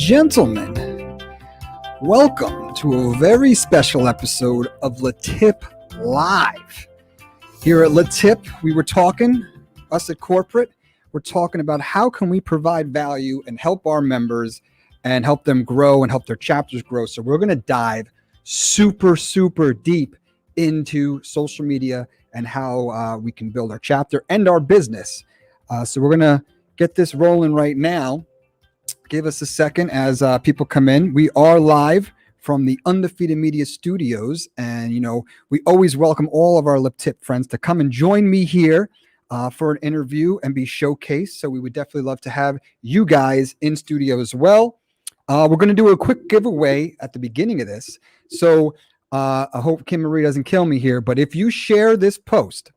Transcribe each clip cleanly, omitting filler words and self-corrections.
gentlemen, welcome to a very special episode of LeTip Live. Here at LeTip, we were talking, us at corporate, we're talking about how can we provide value and help our members and help them grow and help their chapters grow. So we're going to dive super deep into social media and how we can build our chapter and our business. So we're going to get this rolling right now. Give us a second as people come in. We are live from the Undefeated Media Studios. And, you know, we always welcome all of our LeTip friends to come and join me here for an interview and be showcased. So we would definitely love to have you guys in studio as well. We're going to do a quick giveaway at the beginning of this. So I hope Kim Marie doesn't kill me here. But if you share this post,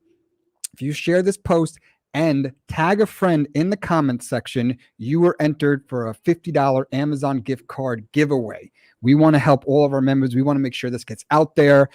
and tag a friend in the comments section, you were entered for a $50 Amazon gift card giveaway. We want to help all of our members. We want to make sure this gets out there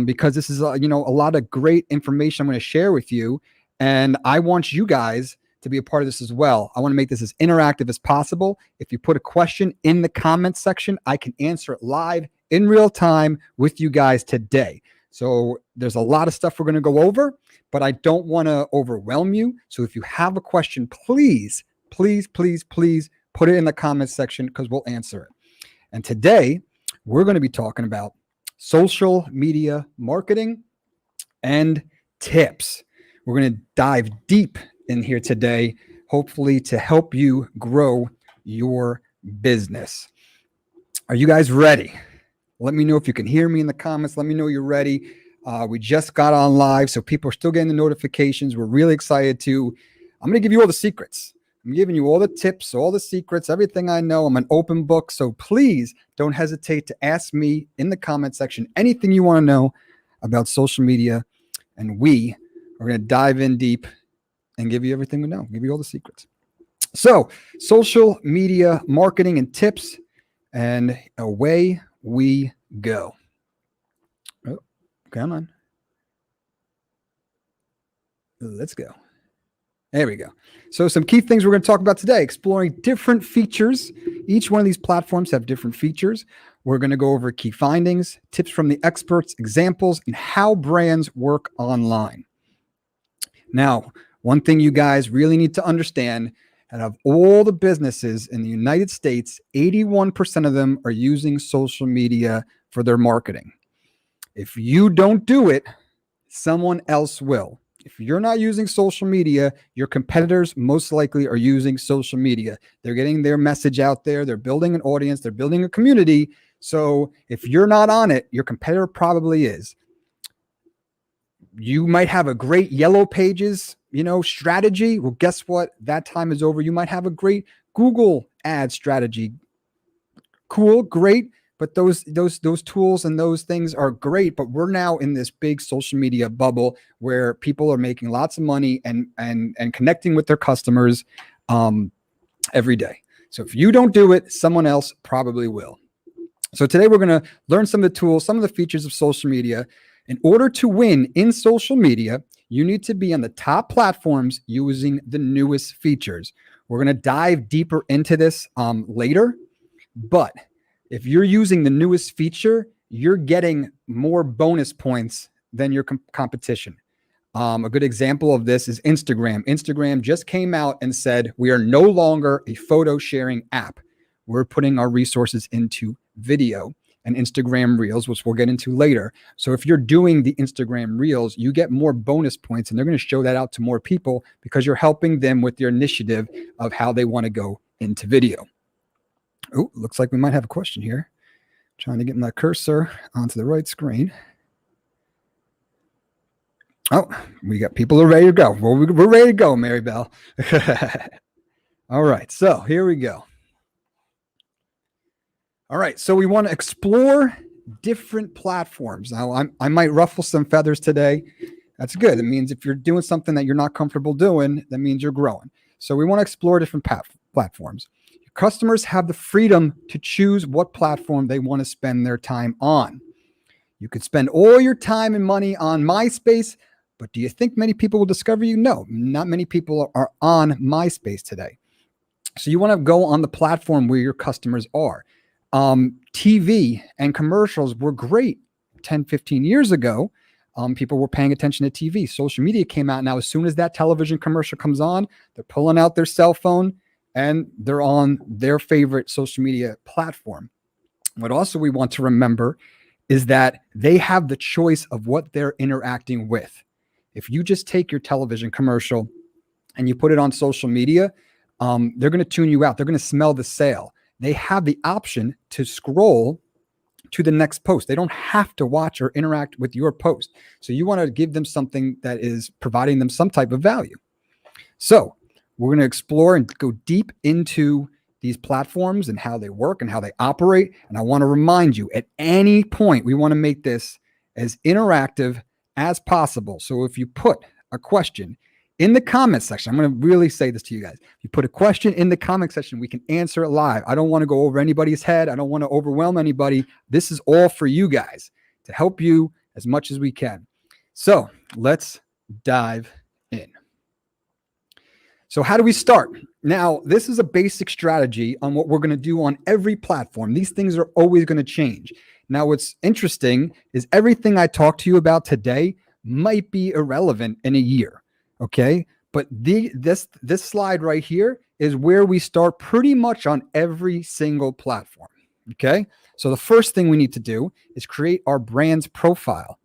because this is a lot of great information I'm going to share with you. And I want you guys to be a part of this as well. I want to make this as interactive as possible. If you put a question in the comments section, I can answer it live in real time with you guys today. So there's a lot of stuff we're going to go over, but I don't want to overwhelm you. So if you have a question, please put it in the comments section because we'll answer it. And today we're going to be talking about social media marketing and tips. We're going to dive deep in here today, hopefully to help you grow your business. Are you guys ready? Let me know if you can hear me in the comments. Let me know you're ready. We just got on live, so people are still getting the notifications. We're really excited to. I'm going to give you all the secrets. I'm giving you all the tips, all the secrets, everything I know. I'm an open book, so please don't hesitate to ask me in the comment section anything you want to know about social media, and we are going to dive in deep and give you everything we know, give you all the secrets. So, social media marketing and tips, and away we go. Oh, come on. Let's go. There we go. So some key things we're going to talk about today, exploring different features. Each one of these platforms have different features. We're going to go over key findings, tips from the experts, examples, and how brands work online. Now, one thing you guys really need to understand, out of all the businesses in the United States, 81% of them are using social media for their marketing. If you don't do it, someone else will. If you're not using social media, your competitors most likely are using social media. They're getting their message out there. They're building an audience. They're building a community. So if you're not on it, your competitor probably is. You might have a great yellow pages, strategy. Well, guess what? That time is over. You might have a great Google ad strategy. Cool, great. But those tools and those things are great. But we're now in this big social media bubble where people are making lots of money and connecting with their customers every day. So if you don't do it, someone else probably will. So today we're going to learn some of the tools, some of the features of social media. In order to win in social media, you need to be on the top platforms using the newest features. We're going to dive deeper into this later, but if you're using the newest feature, you're getting more bonus points than your competition. A good example of this is Instagram. Instagram just came out and said, we are no longer a photo sharing app. We're putting our resources into video and Instagram Reels, which we'll get into later. So if you're doing the Instagram Reels, you get more bonus points, and they're going to show that out to more people because you're helping them with their initiative of how they want to go into video. Oh, looks like we might have a question here. Trying to get my cursor onto the right screen. Oh, we got people who are ready to go. Well, we're ready to go, Mary Bell. All right, so here we go. All right, so we want to explore different platforms. Now, I might ruffle some feathers today. That's good. It means if you're doing something that you're not comfortable doing, that means you're growing. So we want to explore different platforms. Your customers have the freedom to choose what platform they want to spend their time on. You could spend all your time and money on MySpace, but do you think many people will discover you? No, not many people are on MySpace today. So you want to go on the platform where your customers are. TV and commercials were great 10, 15 years ago. People were paying attention to TV. Social media came out. Now, as soon as that television commercial comes on, they're pulling out their cell phone and they're on their favorite social media platform. What also we want to remember is that they have the choice of what they're interacting with. If you just take your television commercial and you put it on social media, they're going to tune you out. They're going to smell the sale. They have the option to scroll to the next post. They don't have to watch or interact with your post. So you want to give them something that is providing them some type of value. So we're going to explore and go deep into these platforms and how they work and how they operate. And I want to remind you, at any point, we want to make this as interactive as possible. So if you put a question in the comment section, I'm going to really say this to you guys. If you put a question in the comment section, we can answer it live. I don't want to go over anybody's head. I don't want to overwhelm anybody. This is all for you guys to help you as much as we can. So let's dive in. So how do we start? Now, this is a basic strategy on what we're going to do on every platform. These things are always going to change. Now, what's interesting is everything I talked to you about today might be irrelevant in a year, okay? But this slide right here is where we start pretty much on every single platform, okay? So the first thing we need to do is create our brand's profile.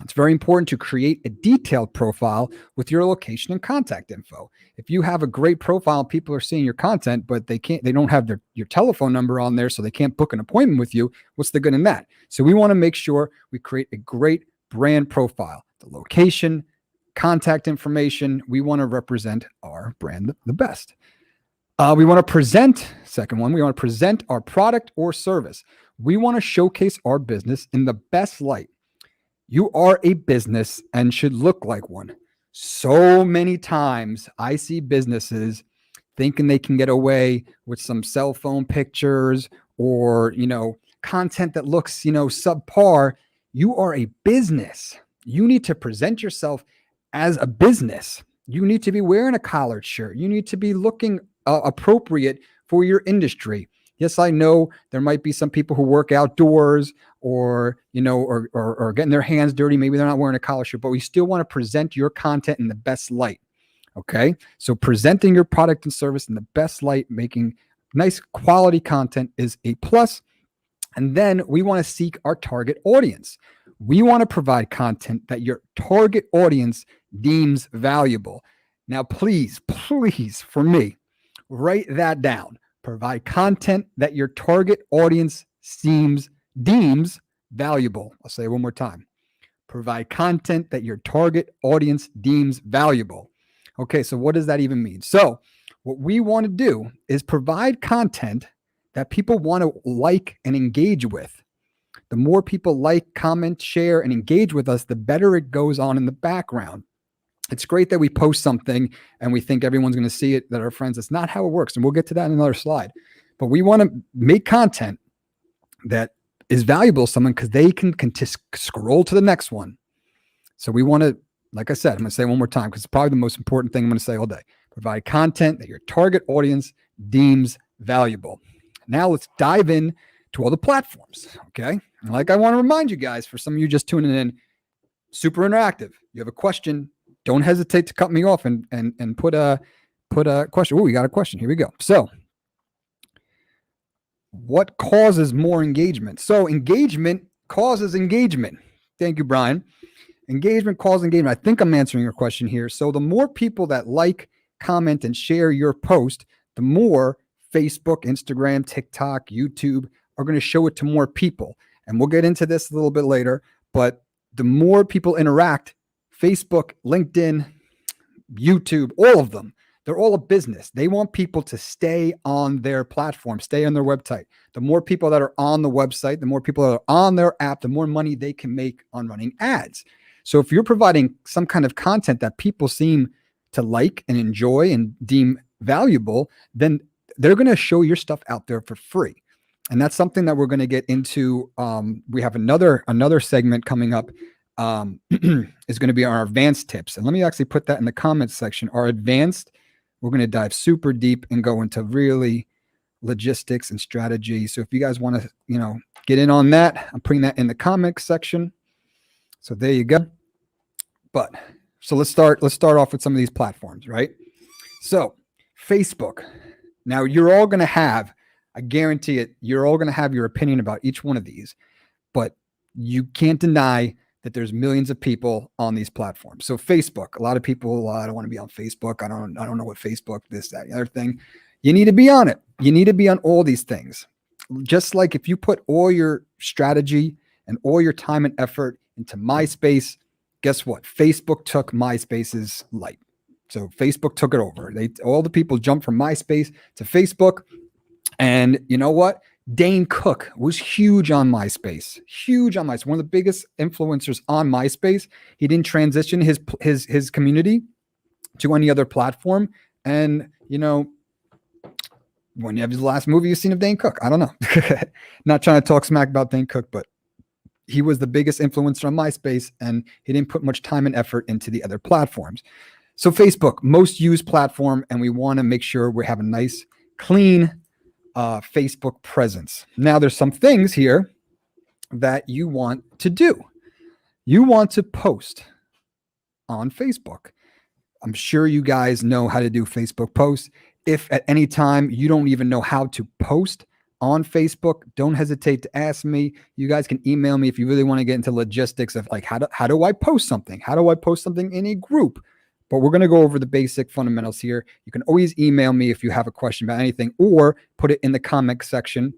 It's very important to create a detailed profile with your location and contact info. If you have a great profile, people are seeing your content, but they don't have your telephone number on there, so they can't book an appointment with you. What's the good in that? So we want to make sure we create a great brand profile, the location, contact information. We want to represent our brand the best. We want to present, second one, we want to present our product or service. We want to showcase our business in the best light. You are a business and should look like one. So many times I see businesses thinking they can get away with some cell phone pictures or, content that looks, subpar. You are a business. You need to present yourself as a business. You need to be wearing a collared shirt. You need to be looking appropriate for your industry. Yes, I know there might be some people who work outdoors or getting their hands dirty. Maybe they're not wearing a collar shirt, but we still want to present your content in the best light. Okay. So presenting your product and service in the best light, making nice quality content is a plus. And then we want to seek our target audience. We want to provide content that your target audience deems valuable. Now, please, for me, write that down. Provide content that your target audience deems valuable. I'll say it one more time. Provide content that your target audience deems valuable. Okay, so what does that even mean? So what we want to do is provide content that people want to like and engage with. The more people like, comment, share, and engage with us, the better it goes on in the background. It's great that we post something and we think everyone's going to see it, that our friends. That's not how it works. And we'll get to that in another slide. But we want to make content that is valuable to someone because they can scroll to the next one. So we want to, like I said, I'm going to say it one more time because it's probably the most important thing I'm going to say all day. Provide content that your target audience deems valuable. Now let's dive in to all the platforms. Okay. And like I want to remind you guys, for some of you just tuning in, super interactive. You have a question, don't hesitate to cut me off and put a question. Oh, we got a question. Here we go. So what causes more engagement? So engagement causes engagement. Thank you, Brian. Engagement causes engagement. I think I'm answering your question here. So the more people that like, comment, and share your post, the more Facebook, Instagram, TikTok, YouTube are going to show it to more people. And we'll get into this a little bit later, but the more people interact, Facebook, LinkedIn, YouTube, all of them, they're all a business. They want people to stay on their platform, stay on their website. The more people that are on the website, the more people that are on their app, the more money they can make on running ads. So if you're providing some kind of content that people seem to like and enjoy and deem valuable, then they're going to show your stuff out there for free. And that's something that we're going to get into. We have another segment coming up. Is going to be our advanced tips. And let me actually put that in the comments section. Our advanced We're going to dive super deep and go into really logistics and strategy. So if you guys want to, get in on that, I'm putting that in the comments section. So there you go. But so let's start off with some of these platforms, right? So Facebook. Now you're all going to have, I guarantee it, you're all going to have your opinion about each one of these, but you can't deny that there's millions of people on these platforms. So Facebook, a lot of people, I don't want to be on Facebook. I don't know what Facebook, this, that, the other thing. You need to be on it. You need to be on all these things. Just like if you put all your strategy and all your time and effort into MySpace, guess what? Facebook took MySpace's light. So Facebook took it over. All the people jumped from MySpace to Facebook. And you know what? Dane Cook was huge on MySpace. Huge on MySpace. One of the biggest influencers on MySpace. He didn't transition his community to any other platform. And, when you have the last movie you've seen of Dane Cook, I don't know. Not trying to talk smack about Dane Cook, but he was the biggest influencer on MySpace, and he didn't put much time and effort into the other platforms. So Facebook, most used platform, and we want to make sure we have a nice, clean Facebook presence. Now, there's some things here that you want to do. You want to post on Facebook. I'm sure you guys know how to do Facebook posts. If at any time you don't even know how to post on Facebook, don't hesitate to ask me. You guys can email me if you really want to get into logistics of like, how do I post something? How do I post something in a group? But we're going to go over the basic fundamentals here. You can always email me if you have a question about anything, or put it in the comment section.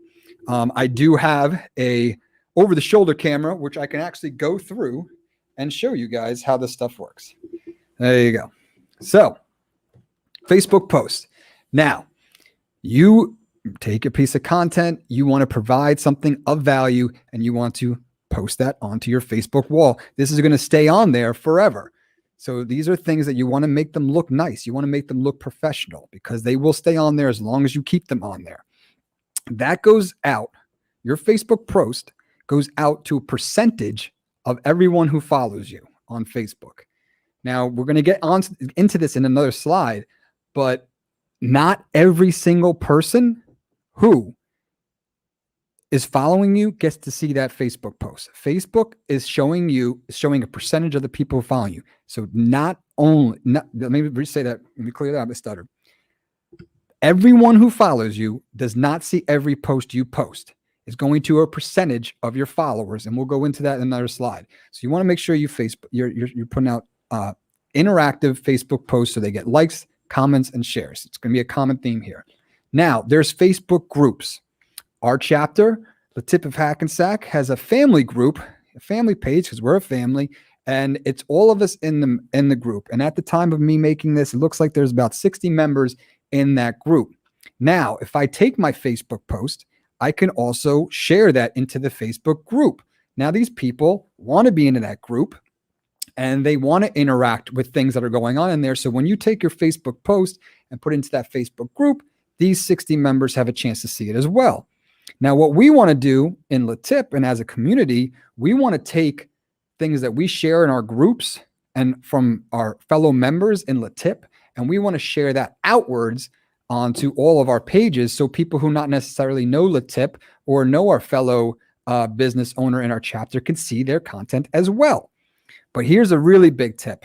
I do have a over-the-shoulder camera, which I can actually go through and show you guys how this stuff works. There you go. So, Facebook post. Now, you take a piece of content, you want to provide something of value, and you want to post that onto your Facebook wall. This is going to stay on there forever. So these are things that you want to make them look nice. You want to make them look professional, because they will stay on there as long as you keep them on there. That goes out. Your Facebook post goes out to a percentage of everyone who follows you on Facebook. Now, we're going to get into this in another slide, but not every single person who is following you gets to see that Facebook post. Facebook is showing a percentage of the people who follow you. So let me say that, let me clear that up, I stuttered. Everyone who follows you does not see every post you post. It's going to a percentage of your followers, and we'll go into that in another slide. So you want to make sure you're putting out interactive Facebook posts so they get likes, comments, and shares. It's going to be a common theme here. Now, there's Facebook groups. Our chapter, LeTip of Hackensack, has a family group, a family page, because we're a family, and it's all of us in the group. And at the time of me making this, it looks like there's about 60 members in that group. Now, if I take my Facebook post, I can also share that into the Facebook group. Now, these people want to be into that group, and they want to interact with things that are going on in there. So when you take your Facebook post and put it into that Facebook group, these 60 members have a chance to see it as well. Now, what we want to do in LeTip and as a community, we want to take things that we share in our groups and from our fellow members in LeTip, and we want to share that outwards onto all of our pages, so people who not necessarily know LeTip or know our fellow business owner in our chapter can see their content as well. But here's a really big tip.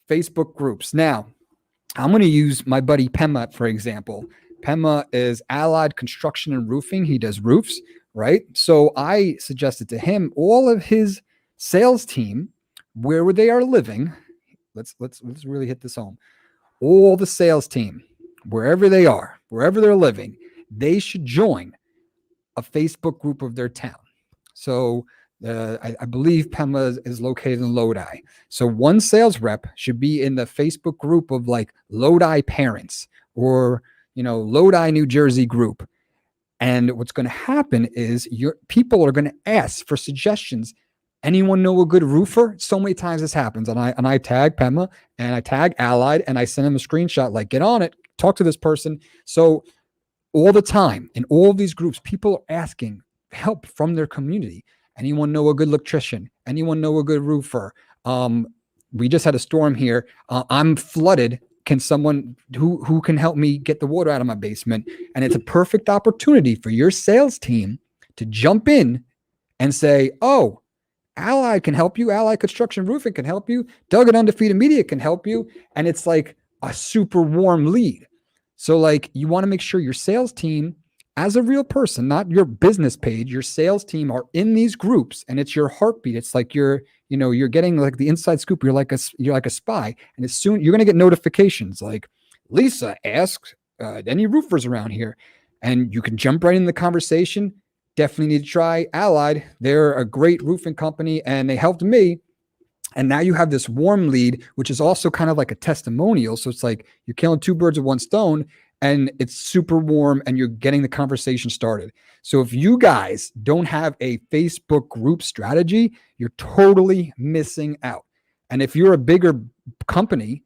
Facebook groups. Now, I'm going to use my buddy Pema, for example. Pema is Allied Construction and Roofing. He does roofs, right? So I suggested to him all of his sales team, where they are living. Let's really hit this home. All the sales team, wherever they are, wherever they're living, they should join a Facebook group of their town. So I believe Pema is located in Lodi. So one sales rep should be in the Facebook group of like Lodi parents or, Lodi, New Jersey group. And what's going to happen is your people are going to ask for suggestions. Anyone know a good roofer? So many times this happens. And I tag Pema and I tag Allied and I send him a screenshot, like, get on it, talk to this person. So all the time in all of these groups, people are asking help from their community. Anyone know a good electrician? Anyone know a good roofer? We just had a storm here. I'm flooded can someone who can help me get the water out of my basement? And it's a perfect opportunity for your sales team to jump in and say, oh, Allied can help you. Allied Construction Roofing can help you. Doug at Undefeated Media can help you. And it's like a super warm lead. So like you want to make sure your sales team, as a real person, not your business page, your sales team are in these groups, and it's your heartbeat. It's like you're getting like the inside scoop. You're like a spy. And as soon you're going to get notifications like Lisa asks any roofers around here, and you can jump right in the conversation. Definitely need to try Allied. They're a great roofing company and they helped me. And now you have this warm lead, which is also kind of like a testimonial. So it's like you're killing two birds with one stone, and it's super warm and you're getting the conversation started. So if you guys don't have a Facebook group strategy, you're totally missing out. And if you're a bigger company,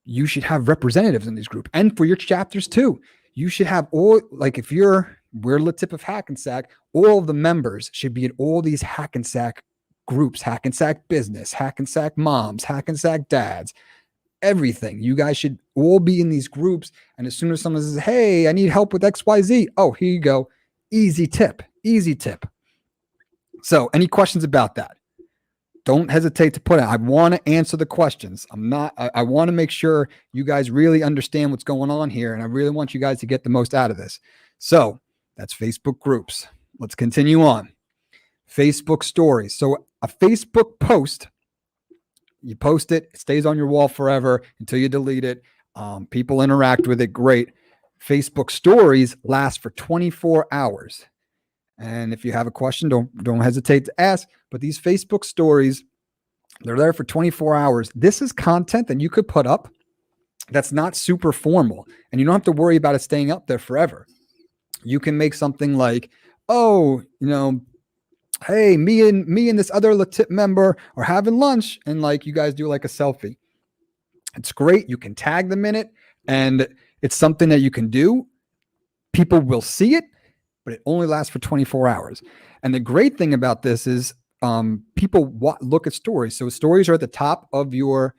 you should have representatives in this group. And for your chapters too, you should have all, like if we're LeTip of Hackensack, all of the members should be in all these Hackensack groups, Hackensack Business, Hackensack Moms, Hackensack Dads, everything. You guys should all be in these groups. And as soon as someone says, hey, I need help with XYZ, oh, here you go. Easy tip. So any questions about that? Don't hesitate to put it. I want to answer the questions. I want to make sure you guys really understand what's going on here. And I really want you guys to get the most out of this. So that's Facebook groups. Let's continue on. Facebook stories. So a Facebook post, you post it, it stays on your wall forever until you delete it. People interact with it. Great. Facebook stories last for 24 hours. And if you have a question, don't hesitate to ask. But these Facebook stories, they're there for 24 hours. This is content that you could put up that's not super formal, and you don't have to worry about it staying up there forever. You can make something like, oh, hey, me and this other LeTip member are having lunch, and like you guys do like a selfie. It's great. You can tag them in it, and it's something that you can do. People will see it, but it only lasts for 24 hours. And the great thing about this is people look at stories. So stories are at the top of your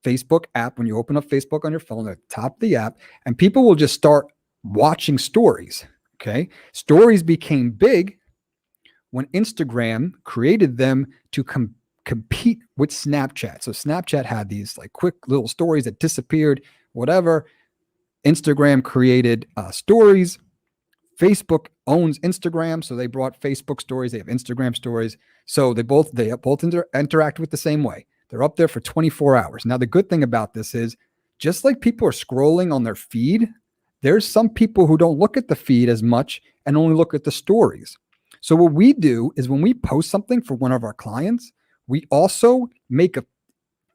Facebook app. When you open up Facebook on your phone, at the top of the app, and people will just start watching stories. Okay. Stories became big when Instagram created them to compete with Snapchat. So Snapchat had these like quick little stories that disappeared, whatever. Instagram created stories. Facebook owns Instagram, so they brought Facebook stories. They have Instagram stories. So they both interact with the same way. They're up there for 24 hours. Now, the good thing about this is just like people are scrolling on their feed, there's some people who don't look at the feed as much and only look at the stories. So what we do is when we post something for one of our clients, we also make a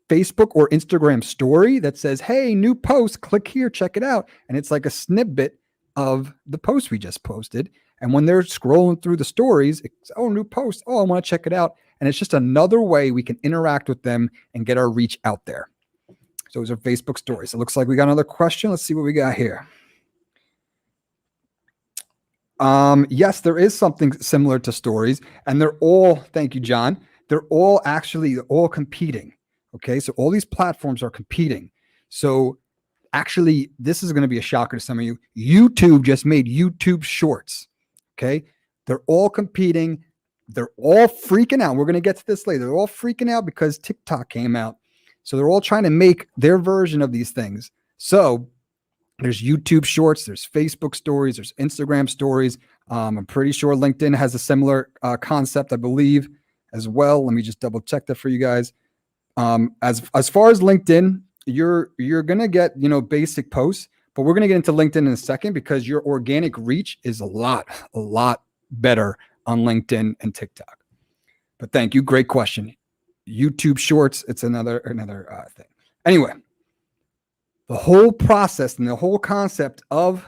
Facebook or Instagram story that says, hey, new post, click here, check it out. And it's like a snippet of the post we just posted. And when they're scrolling through the stories, it's, oh, new post. Oh, I want to check it out. And it's just another way we can interact with them and get our reach out there. So those are Facebook stories. It looks like we got another question. Let's see what we got here. Yes, there is something similar to stories, and they're all, thank you, John. They're all competing. Okay. So all these platforms are competing. So actually, this is going to be a shocker to some of you. YouTube just made YouTube Shorts. Okay. They're all competing. They're all freaking out. We're going to get to this later. They're all freaking out because TikTok came out. So they're all trying to make their version of these things. So there's YouTube Shorts, there's Facebook stories, there's Instagram stories. I'm pretty sure LinkedIn has a similar concept, I believe, as well. Let me just double check that for you guys. As far as LinkedIn, you're gonna get basic posts, but we're gonna get into LinkedIn in a second because your organic reach is a lot better on LinkedIn and TikTok. But thank you, great question. YouTube Shorts, it's another thing. Anyway, the whole process and the whole concept of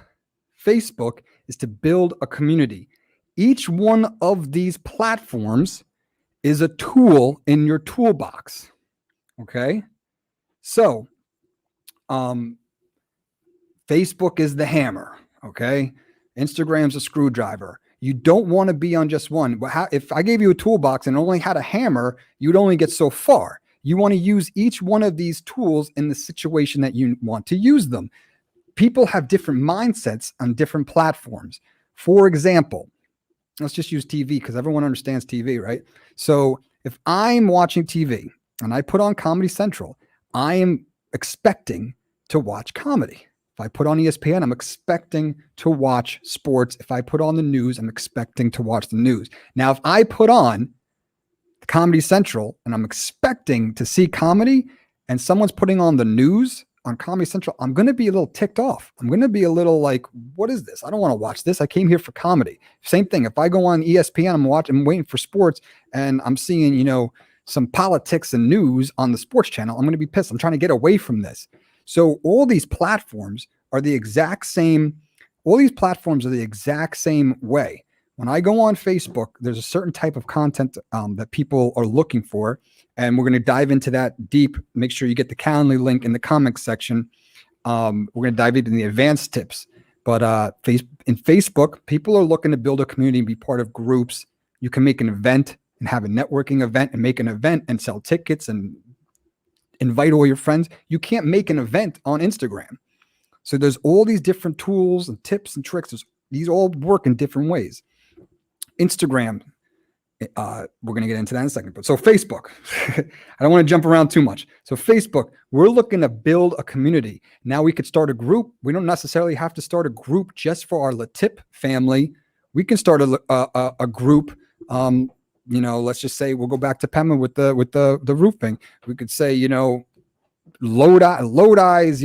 Facebook is to build a community. Each one of these platforms is a tool in your toolbox. Okay. So, Facebook is the hammer. Okay. Instagram's a screwdriver. You don't want to be on just one. If I gave you a toolbox and only had a hammer, you'd only get so far. You want to use each one of these tools in the situation that you want to use them. People have different mindsets on different platforms. For example, let's just use TV because everyone understands TV, right? So if I'm watching TV and I put on Comedy Central, I am expecting to watch comedy. If I put on ESPN, I'm expecting to watch sports. If I put on the news, I'm expecting to watch the news. Now, if I put on Comedy Central and I'm expecting to see comedy and someone's putting on the news on Comedy Central, I'm going to be a little ticked off. I'm going to be a little like, what is this? I don't want to watch this. I came here for comedy. Same thing. If I go on ESPN, I'm waiting for sports and I'm seeing, some politics and news on the sports channel, I'm going to be pissed. I'm trying to get away from this. So all these platforms are the exact same. All these platforms are the exact same way. When I go on Facebook, there's a certain type of content that people are looking for, and we're going to dive into that deep. Make sure you get the Calendly link in the comments section. We're going to dive into the advanced tips. But in Facebook, people are looking to build a community and be part of groups. You can make an event and have a networking event and make an event and sell tickets and invite all your friends. You can't make an event on Instagram. So there's all these different tools and tips and tricks. These all work in different ways. Instagram, we're going to get into that in a second. But so Facebook, I don't want to jump around too much. So Facebook, we're looking to build a community. Now we could start a group. We don't necessarily have to start a group just for our LeTip family. We can start a group. Let's just say we'll go back to Pema with the roofing. We could say, Lodi's,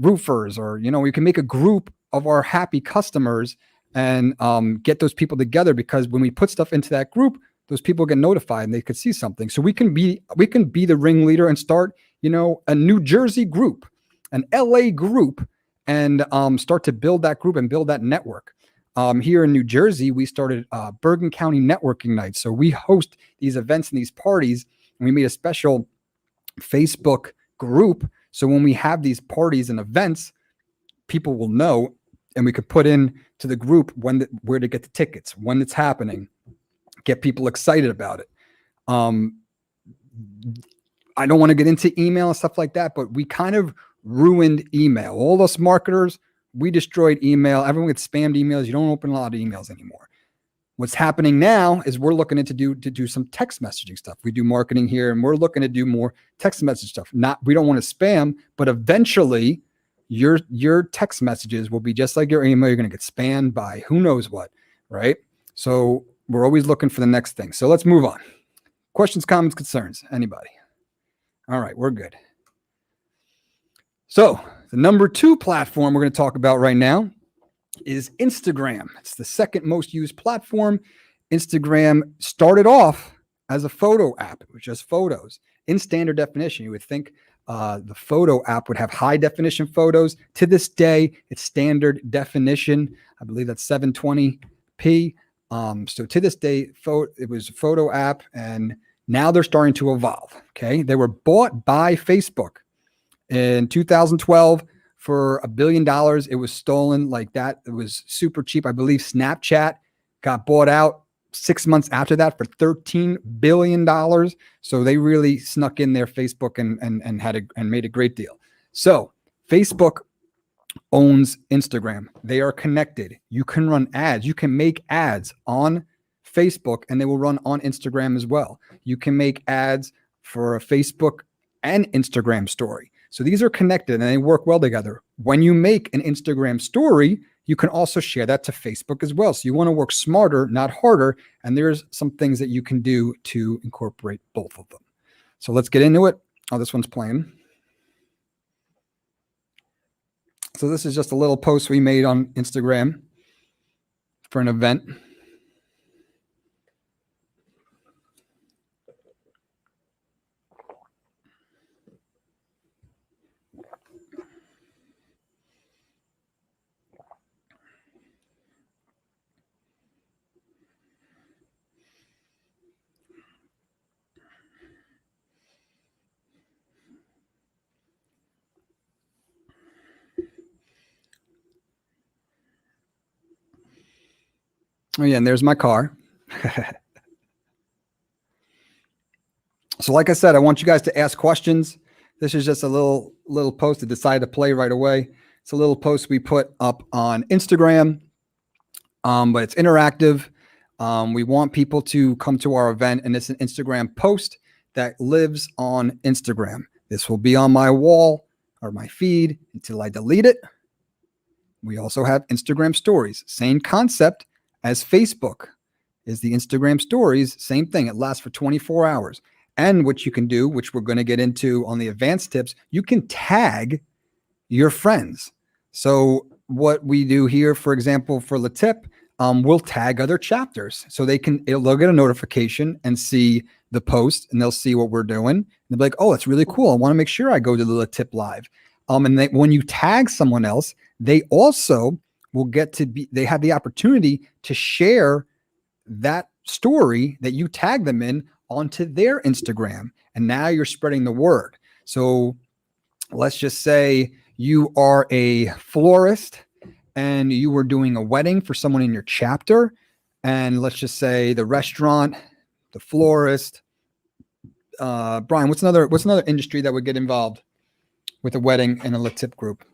roofers, or, we can make a group of our happy customers and get those people together, because when we put stuff into that group, those people get notified and they could see something. So we can be the ringleader and start, a New Jersey group, an LA group, and start to build that group and build that network. Here in New Jersey, we started Bergen County Networking Nights. So we host these events and these parties, and we made a special Facebook group. So when we have these parties and events, people will know, and we could put in to the group where to get the tickets, when it's happening, get people excited about it. I don't want to get into email and stuff like that, but we kind of ruined email. All us marketers, we destroyed email. Everyone gets spammed emails. You don't open a lot of emails anymore. What's happening now is we're looking to do some text messaging stuff. We do marketing here, and we're looking to do more text message stuff. We don't want to spam, but eventually your text messages will be just like your email. You're going to get spammed by who knows what, right? So we're always looking for the next thing. So let's move on. Questions, comments, concerns? Anybody? All right, we're good. So the number 2 platform we're going to talk about right now is Instagram. It's the second most used platform. Instagram started off as a photo app. It was just photos in standard definition. You would think the photo app would have high definition photos. To this day, it's standard definition. I believe that's 720p. So to this day, it was a photo app, and now they're starting to evolve. Okay, they were bought by Facebook in 2012 for $1 billion. It was stolen like that. It was super cheap. I believe Snapchat got bought out 6 months after that for $13 billion. So they really snuck in there, Facebook, and made a great deal. So Facebook owns Instagram. They are connected. You can run ads. You can make ads on Facebook, and they will run on Instagram as well. You can make ads for a Facebook and Instagram story. So these are connected and they work well together. When you make an Instagram story, you can also share that to Facebook as well. So you want to work smarter, not harder. And there's some things that you can do to incorporate both of them. So let's get into it. Oh, this one's playing. So this is just a little post we made on Instagram for an event. Oh yeah, and there's my car. So like I said, I want you guys to ask questions. This is just a little post to decide to play right away. It's a little post we put up on Instagram, but it's interactive. We want people to come to our event, and it's an Instagram post that lives on Instagram. This will be on my wall or my feed until I delete it. We also have Instagram stories, same concept as Facebook is the Instagram stories, same thing. It lasts for 24 hours. And what you can do, which we're going to get into on the advanced tips, you can tag your friends. So what we do here, for example, for LeTip, we'll tag other chapters so they'll get a notification and see the post, and they'll see what we're doing. And they'll be like, oh, it's really cool. I want to make sure I go to the LeTip live. And when you tag someone else, they also will they have the opportunity to share that story that you tag them in onto their Instagram. And now you're spreading the word. So let's just say you are a florist and you were doing a wedding for someone in your chapter. And let's just say the restaurant, the florist, Brian, what's another industry that would get involved with a wedding and a LeTip group?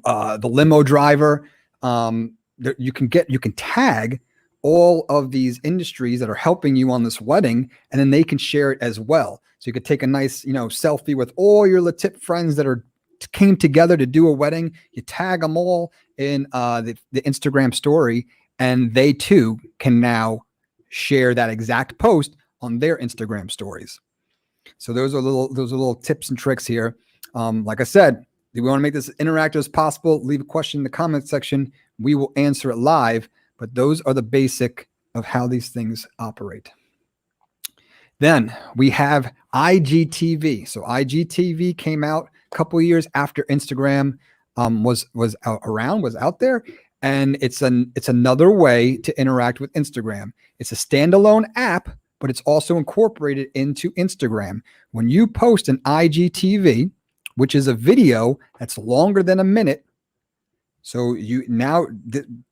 The limo driver. You can tag all of these industries that are helping you on this wedding, and then they can share it as well. So you could take a nice, selfie with all your LeTip friends that came together to do a wedding. You tag them all in the Instagram story, and they too can now share that exact post on their Instagram stories. So those are little tips and tricks here. Like I said, we want to make this as interactive as possible. Leave a question in the comment section. We will answer it live, but those are the basic of how these things operate. Then we have IGTV. So IGTV came out a couple of years after Instagram was out there, and it's another way to interact with Instagram. It's a standalone app, but it's also incorporated into Instagram. When you post an IGTV, which is a video that's longer than a minute. So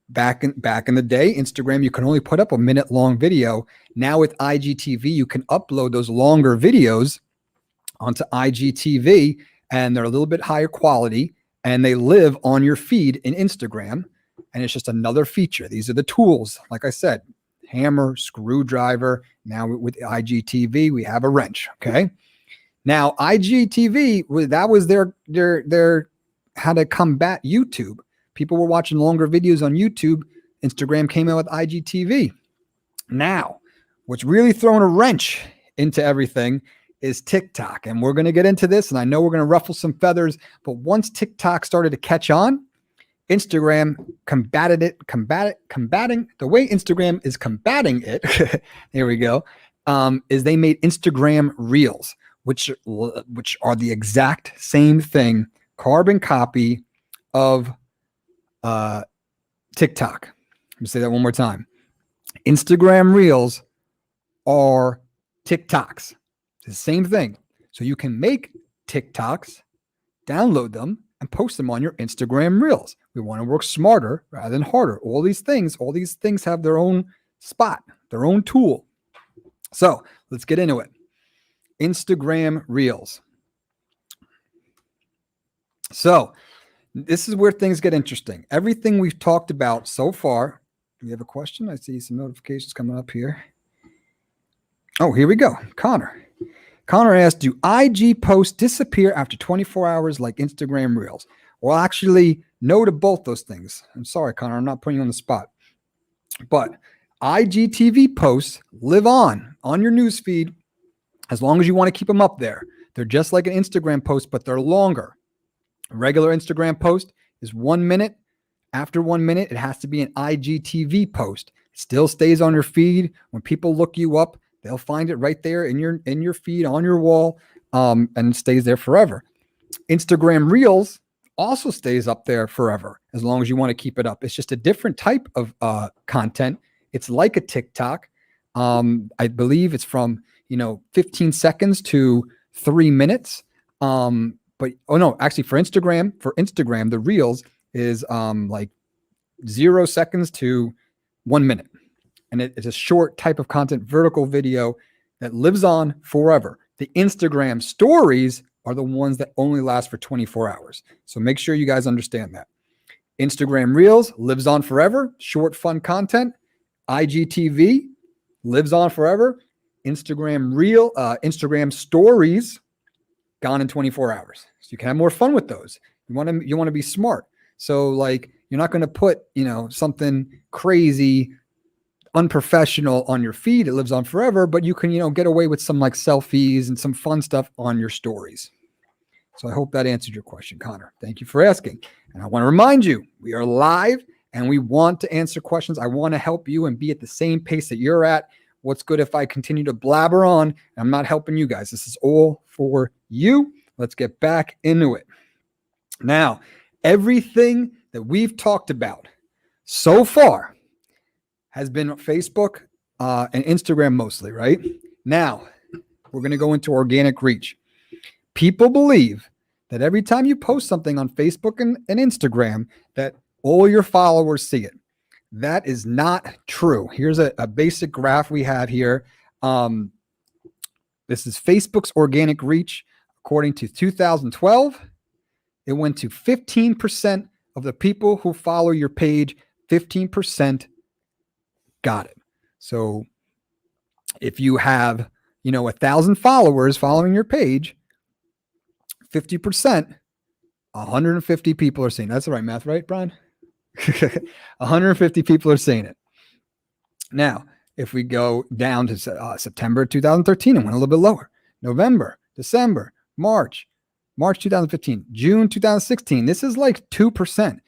back in the day, Instagram, you can only put up a minute-long video. Now with IGTV, you can upload those longer videos onto IGTV, and they're a little bit higher quality, and they live on your feed in Instagram, and it's just another feature. These are the tools, like I said, hammer, screwdriver. Now with IGTV, we have a wrench, okay? Now, IGTV, that was their how to combat YouTube. People were watching longer videos on YouTube. Instagram came out with IGTV. Now, what's really throwing a wrench into everything is TikTok. And we're going to get into this, and I know we're going to ruffle some feathers, but once TikTok started to catch on, Instagram combating the way Instagram is combating it. Here we go. Is they made Instagram Reels, which are the exact same thing, carbon copy of TikTok. Let me say that one more time. Instagram Reels are TikToks. It's the same thing. So you can make TikToks, download them, and post them on your Instagram Reels. We want to work smarter rather than harder. All these things have their own spot, their own tool. So let's get into it. Instagram Reels. So this is where things get interesting. Everything we've talked about so far. Do we have a question? I see some notifications coming up here. Oh, here we go. Connor asked, do IG posts disappear after 24 hours like Instagram Reels? Well, actually, no to both those things. I'm sorry, Connor. I'm not putting you on the spot. But IGTV posts live on your newsfeed as long as you want to keep them up there. They're just like an Instagram post, but they're longer. A regular Instagram post is 1 minute. After 1 minute, it has to be an IGTV post. It still stays on your feed. When people look you up, they'll find it right there in your feed, on your wall, and it stays there forever. Instagram Reels also stays up there forever as long as you want to keep it up. It's just a different type of content. It's like a TikTok. I believe it's from 15 seconds to 3 minutes. Actually for Instagram, the Reels is like 0 seconds to 1 minute. And it's a short type of content, vertical video that lives on forever. The Instagram stories are the ones that only last for 24 hours. So make sure you guys understand that. Instagram Reels lives on forever, short, fun content. IGTV lives on forever. Instagram Stories gone in 24 hours. So you can have more fun with those. You want to be smart. So like you're not going to put, something crazy, unprofessional on your feed. It lives on forever, but you can, get away with some like selfies and some fun stuff on your stories. So I hope that answered your question, Connor. Thank you for asking. And I want to remind you, we are live and we want to answer questions. I want to help you and be at the same pace that you're at. What's good if I continue to blabber on? I'm not helping you guys. This is all for you. Let's get back into it. Now, everything that we've talked about so far has been Facebook and Instagram mostly, right? Now, we're going to go into organic reach. People believe that every time you post something on Facebook and Instagram, that all your followers see it. That is not true. Here's a basic graph we have here. This is Facebook's organic reach. According to 2012, it went to 15% of the people who follow your page, 15% got it. So if you have, 1,000 followers following your page, 50%, 150 people are seeing it. That's the right math, right, Brian? 150 people are seeing it. Now, if we go down to September 2013, it went a little bit lower. November, December, March 2015, June 2016. This is like 2%.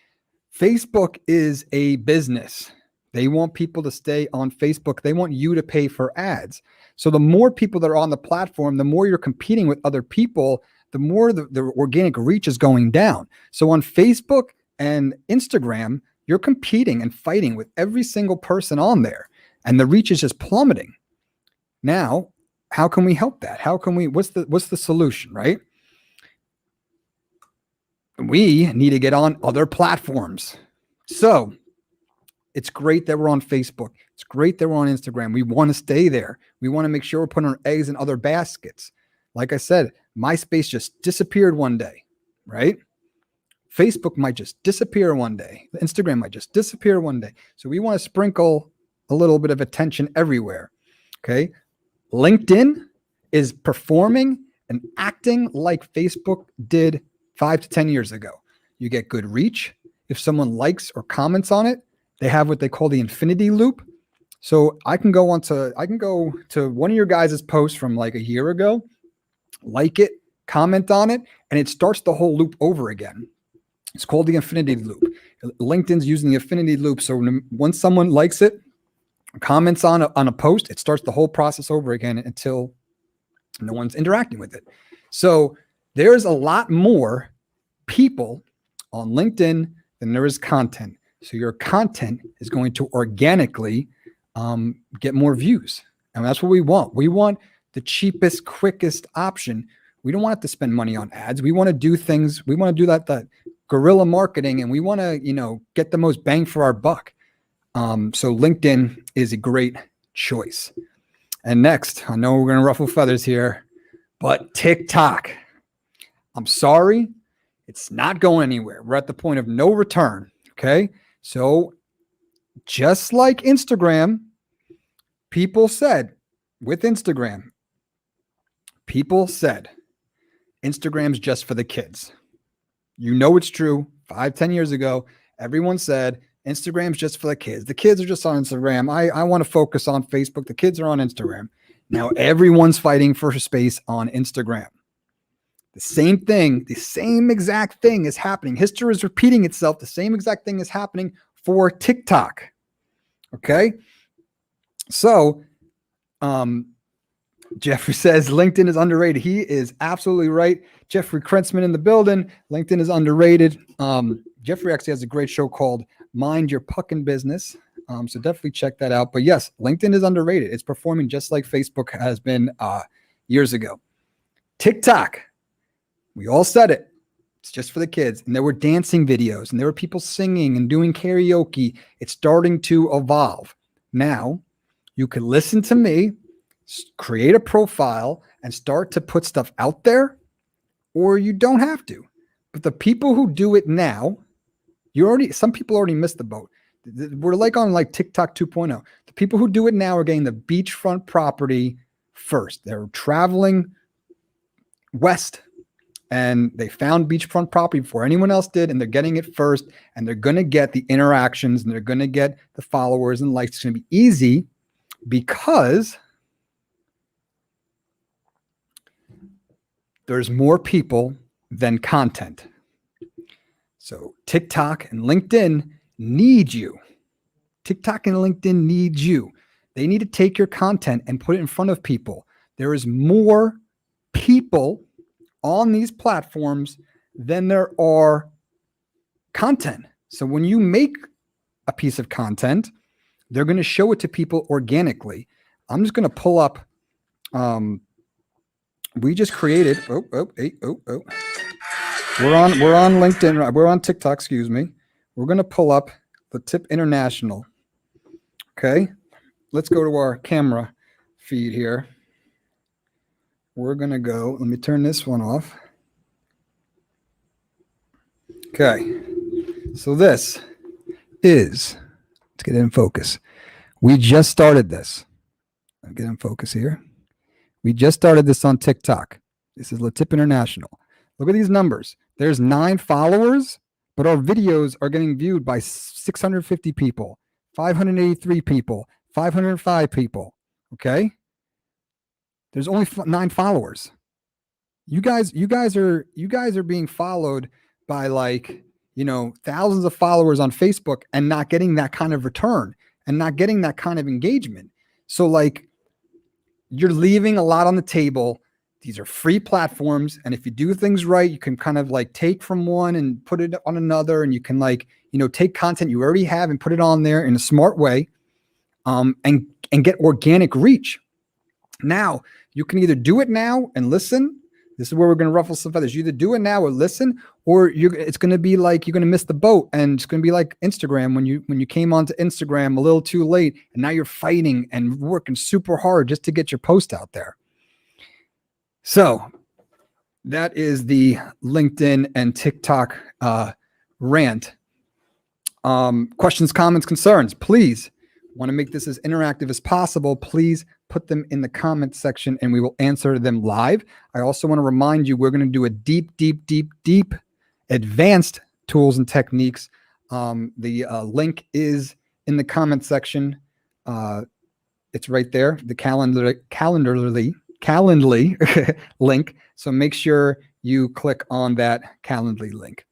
Facebook is a business. They want people to stay on Facebook. They want you to pay for ads. So the more people that are on the platform, the more you're competing with other people, the more the organic reach is going down. So on Facebook and Instagram, you're competing and fighting with every single person on there, and the reach is just plummeting. Now, how can we help that? What's the solution, right? We need to get on other platforms. So it's great that we're on Facebook. It's great that we're on Instagram. We want to stay there. We want to make sure we're putting our eggs in other baskets. Like I said, MySpace just disappeared one day, right? Facebook might just disappear one day. Instagram might just disappear one day. So we want to sprinkle a little bit of attention everywhere, okay? LinkedIn is performing and acting like Facebook did 5 to 10 years ago. You get good reach. If someone likes or comments on it, they have what they call the infinity loop. So I can go to one of your guys' posts from like a year ago, like it, comment on it, and it starts the whole loop over again. It's called the infinity loop. LinkedIn's using the infinity loop. So once someone likes it, comments on a post, it starts the whole process over again until no one's interacting with it. So there's a lot more people on LinkedIn than there is content. So your content is going to organically get more views. And that's what we want. We want the cheapest, quickest option. We don't want to spend money on ads. We want to do things. We want to do that guerrilla marketing, and we want to, get the most bang for our buck. So LinkedIn is a great choice. And next, I know we're going to ruffle feathers here, but TikTok. I'm sorry, it's not going anywhere. We're at the point of no return. Okay. So just like Instagram, people said Instagram's just for the kids. It's true. 5-10 years ago, everyone said Instagram's just for the kids. The kids are just on Instagram. I want to focus on Facebook. The kids are on Instagram. Now everyone's fighting for space on Instagram. The same thing, the same exact thing is happening. History is repeating itself. The same exact thing is happening for TikTok. Okay. So, Jeffrey says LinkedIn is underrated. He is absolutely right. Jeffrey Krentzman in the building. LinkedIn is underrated. Jeffrey actually has a great show called Mind Your Puckin' Business. So definitely check that out. But yes, LinkedIn is underrated. It's performing just like Facebook has been years ago. TikTok, we all said it. It's just for the kids. And there were dancing videos and there were people singing and doing karaoke. It's starting to evolve. Now, you can listen to me create a profile and start to put stuff out there, or you don't have to. But the people who do it now, some people already missed the boat. We're like on like TikTok 2.0. The people who do it now are getting the beachfront property first. They're traveling west and they found beachfront property before anyone else did, and they're getting it first, and they're going to get the interactions and they're going to get the followers and likes. It's going to be easy because there's more people than content. So TikTok and LinkedIn need you. TikTok and LinkedIn need you. They need to take your content and put it in front of people. There is more people on these platforms than there are content. So when you make a piece of content, they're going to show it to people organically. I'm just going to pull up. We just created. We're on LinkedIn. We're on TikTok. Excuse me. We're going to pull up LeTip International. Okay. Let's go to our camera feed here. We're going to go. Let me turn this one off. Okay. So this is, let's get it in focus. We just started this. I'll get in focus here. We just started this on TikTok. This is LeTip International. Look at these numbers. There's 9 followers, but our videos are getting viewed by 650 people, 583 people, 505 people. Okay. There's only 9 followers. You guys are being followed by thousands of followers on Facebook and not getting that kind of return and not getting that kind of engagement. So you're leaving a lot on the table. These are free platforms. And if you do things right, you can kind of take from one and put it on another. And you can take content you already have and put it on there in a smart way, and get organic reach. Now, you can either do it now and listen. This is where we're going to ruffle some feathers. You either do it now or listen, or it's going to be you're going to miss the boat, and it's going to be like Instagram when you came onto Instagram a little too late, and now you're fighting and working super hard just to get your post out there. So that is the LinkedIn and TikTok rant. Questions, comments, concerns, please. Want to make this as interactive as possible. Please put them in the comments section and we will answer them live. I also want to remind you, we're going to do a deep advanced tools and techniques. The link is in the comment section. It's right there, the Calendly link. So make sure you click on that Calendly link.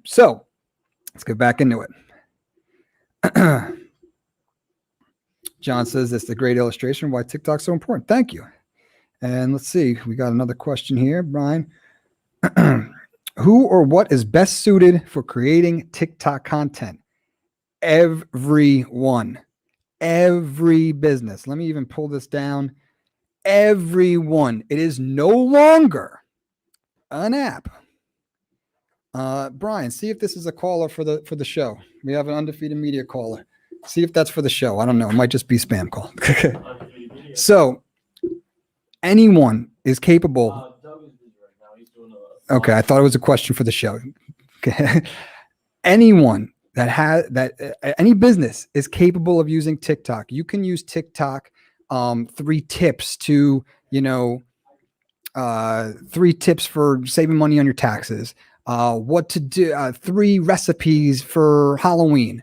So let's get back into it. John says it's a great illustration why TikTok's so important. Thank you. And let's see, we got another question here, Brian. Who or what is best suited for creating TikTok content? Everyone, every business. Let me even pull this down. Everyone. It is no longer an app. Brian, see if this is a caller for the show. We have an undefeated media caller. See if that's for the show. I don't know. It might just be spam call. So anyone is capable. Okay, I thought it was a question for the show. Okay. Anyone any business is capable of using TikTok. You can use TikTok. 3 tips to 3 tips for saving money on your taxes. What to do. 3 recipes for Halloween.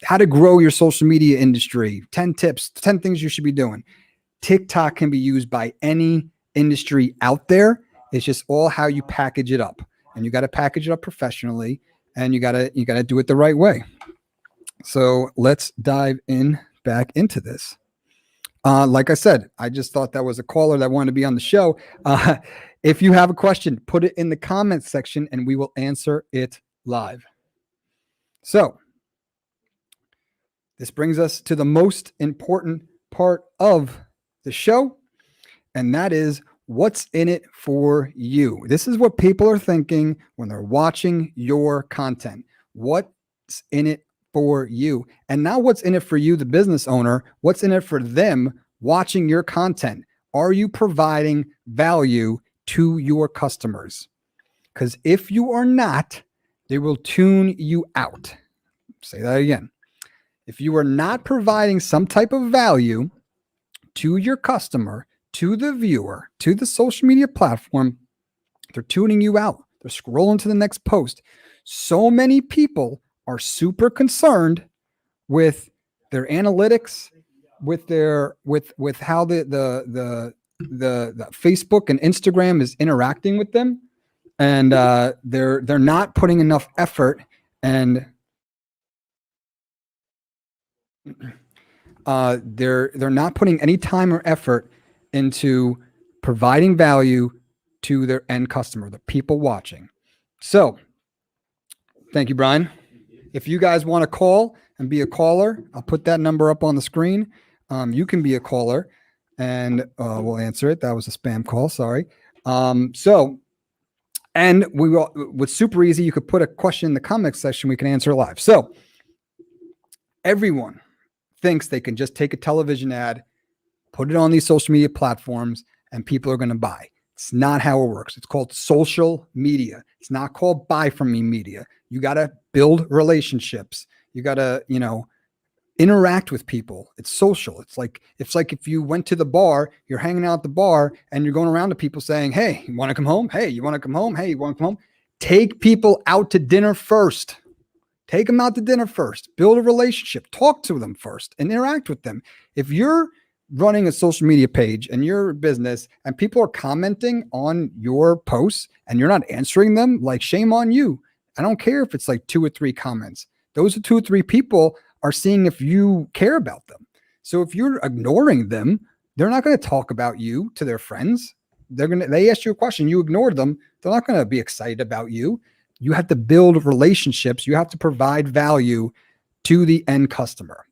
How to grow your social media industry, 10 tips, 10 things you should be doing. TikTok can be used by any industry out there. It's just all how you package it up, and you got to package it up professionally, and you got to do it the right way. So let's dive back into this. Like I said, I just thought that was a caller that wanted to be on the show. If you have a question, put it in the comments section and we will answer it live. So this brings us to the most important part of the show, and that is what's in it for you. This is what people are thinking when they're watching your content. What's in it for you. And now what's in it for you, the business owner? What's in it for them watching your content? Are you providing value to your customers? Because if you are not, they will tune you out. Say that again. If you are not providing some type of value to your customer, to the viewer, to the social media platform, they're tuning you out. They're scrolling to the next post. So many people are super concerned with their analytics, with their with how the Facebook and Instagram is interacting with them, and they're not putting enough effort, and they're not putting any time or effort into providing value to their end customer, the people watching. So thank you, Brian. If you guys want to call and be a caller, I'll put that number up on the screen. You can be a caller and we'll answer it. That was a spam call. Sorry. And we will, it's super easy. You could put a question in the comments section. We can answer live. So everyone thinks they can just take a television ad, put it on these social media platforms, and people are going to buy. It's not how it works. It's called social media. It's not called buy from me media. You got to build relationships. You got to, interact with people. It's social. It's like if you went to the bar, you're hanging out at the bar and you're going around to people saying, hey, you want to come home? Hey, you want to come home? Hey, you want to come home? Take people out to dinner first. Take them out to dinner first. Build a relationship. Talk to them first and interact with them. If you're running a social media page and your business and people are commenting on your posts and you're not answering them, like, shame on you. I don't care if it's like 2 or 3 comments. Those are 2 or 3 people are seeing if you care about them. So if you're ignoring them, they're not going to talk about you to their friends. They ask you a question, you ignored them. They're not going to be excited about you. You have to build relationships. You have to provide value to the end customer.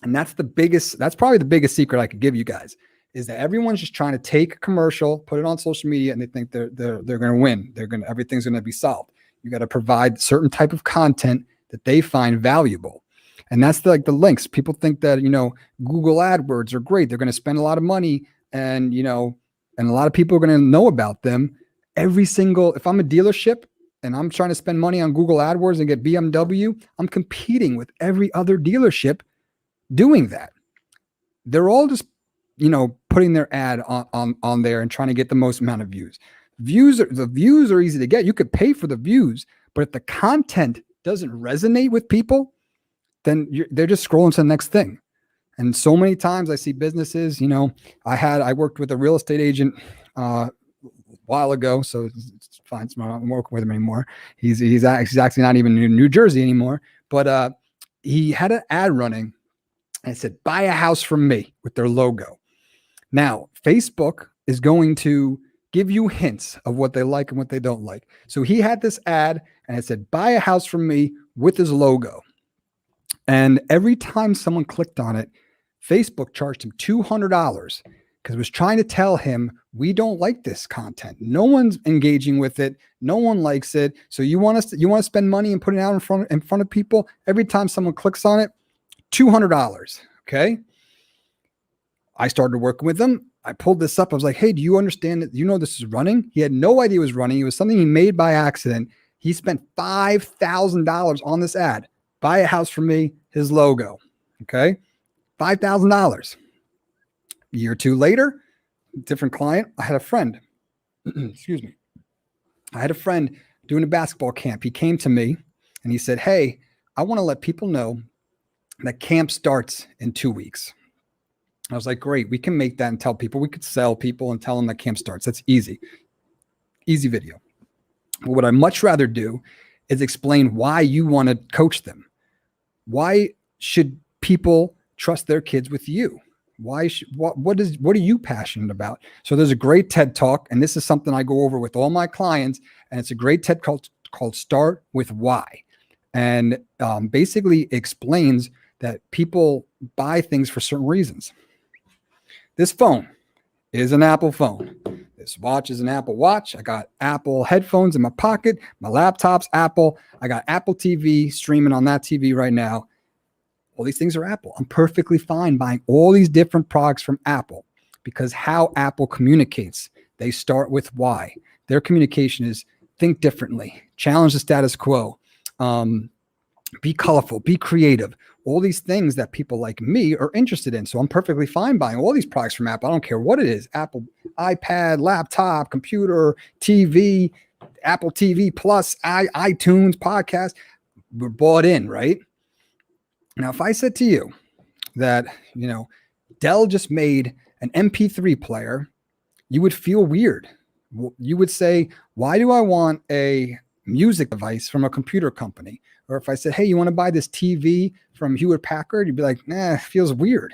And that's probably the biggest secret I could give you guys, is that everyone's just trying to take a commercial, put it on social media, and they think they're going to win. Everything's going to be solved. You got to provide certain type of content that they find valuable. And that's the links. People think that, Google AdWords are great. They're going to spend a lot of money and a lot of people are going to know about them. If I'm a dealership and I'm trying to spend money on Google AdWords and get BMW, I'm competing with every other dealership doing that. They're all just, putting their ad on there and trying to get the most amount of views. The views are easy to get. You could pay for the views, but if the content doesn't resonate with people, then they're just scrolling to the next thing. And so many times I see businesses, I worked with a real estate agent a while ago, so it's fine. I'm not working with him anymore. He's actually not even in New Jersey anymore, but he had an ad running and it said, buy a house from me, with their logo. Now, Facebook is going to give you hints of what they like and what they don't like. So he had this ad and it said, buy a house from me, with his logo. And every time someone clicked on it, Facebook charged him $200 because it was trying to tell him, we don't like this content. No one's engaging with it. No one likes it. So you want to spend money and put it out in front of people? Every time someone clicks on it, $200. Okay. I started working with him. I pulled this up. I was like, hey, do you understand that? This is running? He had no idea it was running. It was something he made by accident. He spent $5,000 on this ad. Buy a house from me, his logo. Okay. $5,000. A year or 2 later, different client. I had a friend, excuse me. I had a friend doing a basketball camp. He came to me and he said, hey, I want to let people know that camp starts in 2 weeks. I was like, great. We can make that and tell people. We could sell people and tell them that camp starts. That's easy. Easy video. But what I'd much rather do is explain why you want to coach them. Why should people trust their kids with you? What are you passionate about? So there's a great TED Talk, and this is something I go over with all my clients, and it's a great TED called Start With Why. And basically explains that people buy things for certain reasons. This phone is an Apple phone. This watch is an Apple Watch. I got Apple headphones in my pocket. My laptop's Apple. I got Apple TV streaming on that TV right now. All these things are Apple. I'm perfectly fine buying all these different products from Apple because how Apple communicates, they start with why. Their communication is think differently, challenge the status quo, be colorful, be creative. All these things that people like me are interested in. So I'm perfectly fine buying all these products from Apple. I don't care what it is. Apple, iPad, laptop, computer, TV, Apple TV Plus, iTunes, podcast. We're bought in, right? Now, if I said to you that, Dell just made an MP3 player, you would feel weird. You would say, why do I want a music device from a computer company? Or if I said, hey, you want to buy this TV from Hewlett Packard? You'd be like, nah, it feels weird.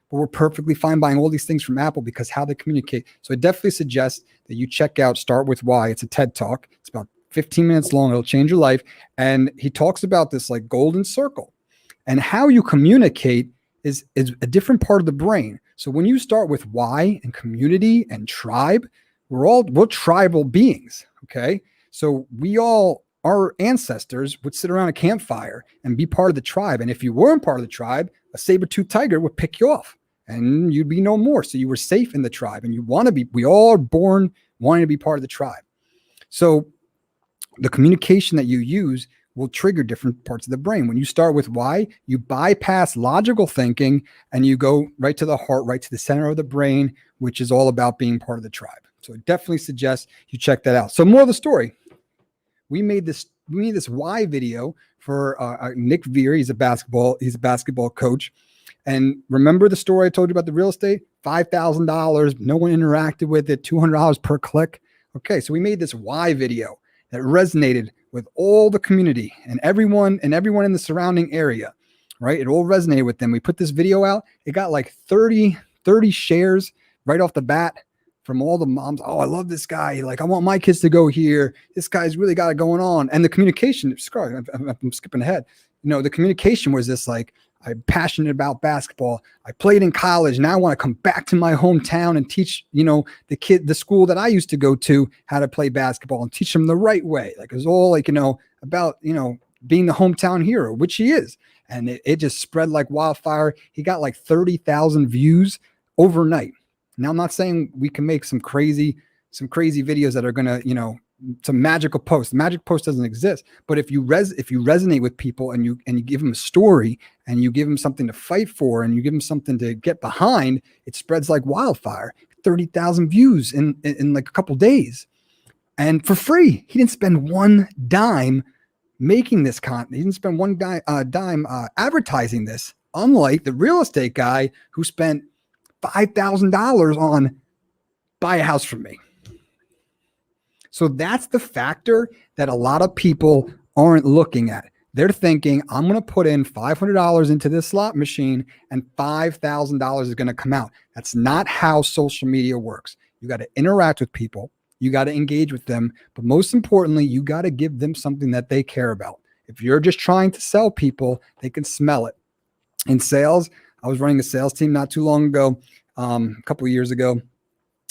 But we're perfectly fine buying all these things from Apple because how they communicate. So I definitely suggest that you check out Start With Why. It's a TED Talk. It's about 15 minutes long. It'll change your life. And he talks about this like golden circle. And how you communicate is a different part of the brain. So when you start with why and community and tribe, we're tribal beings, okay? So our ancestors would sit around a campfire and be part of the tribe. And if you weren't part of the tribe, a saber-toothed tiger would pick you off and you'd be no more. So you were safe in the tribe and we all are born wanting to be part of the tribe. So the communication that you use will trigger different parts of the brain. When you start with why, you bypass logical thinking and you go right to the heart, right to the center of the brain, which is all about being part of the tribe. So I definitely suggest you check that out. So more of the story. We made this why video for Nick Veer. He's a basketball coach. And remember the story I told you about the real estate? $5,000. No one interacted with it. $200 per click. Okay, so we made this why video that resonated with all the community and everyone in the surrounding area, right? It all resonated with them. We put this video out. It got like 30 shares right off the bat from all the moms. Oh, I love this guy. Like, I want my kids to go here. This guy's really got it going on. And the communication, I'm skipping ahead. The communication was this like, I'm passionate about basketball. I played in college. Now I want to come back to my hometown and teach, the school that I used to go to how to play basketball and teach them the right way. Like it was all like, about, being the hometown hero, which he is. And it just spread like wildfire. He got like 30,000 views overnight. Now, I'm not saying we can make some crazy videos that are going to, some magical post. The magic post doesn't exist. But if you resonate with people and you give them a story and you give them something to fight for and you give them something to get behind, it spreads like wildfire. 30,000 views in like a couple days. And for free. He didn't spend one dime making this content. He didn't spend one dime advertising this. Unlike the real estate guy who spent $5,000 on buy a house from me. So that's the factor that a lot of people aren't looking at. They're thinking, I'm going to put in $500 into this slot machine and $5,000 is going to come out. That's not how social media works. You got to interact with people. You got to engage with them. But most importantly, you got to give them something that they care about. If you're just trying to sell people, they can smell it. In sales, I was running a sales team not too long ago, a couple of years ago,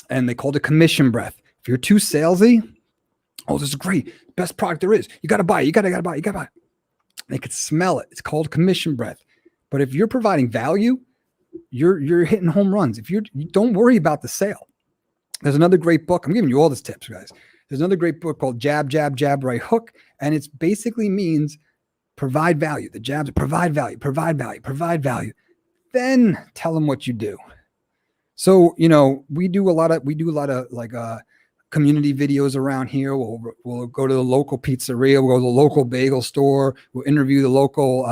and they called it commission breath. If you're too salesy, oh, this is great. Best product there is. You got to buy it. You got to buy it. They could smell it. It's called commission breath. But if you're providing value, you're hitting home runs. You don't worry about the sale. There's another great book. I'm giving you all these tips, guys. There's another great book called Jab, Jab, Jab, Right Hook. And it basically means provide value. The jabs are provide value, provide value, provide value. Then tell them what you do. So, we do a lot of like community videos around here. We'll go to the local pizzeria. We'll go to the local bagel store. We'll interview the local,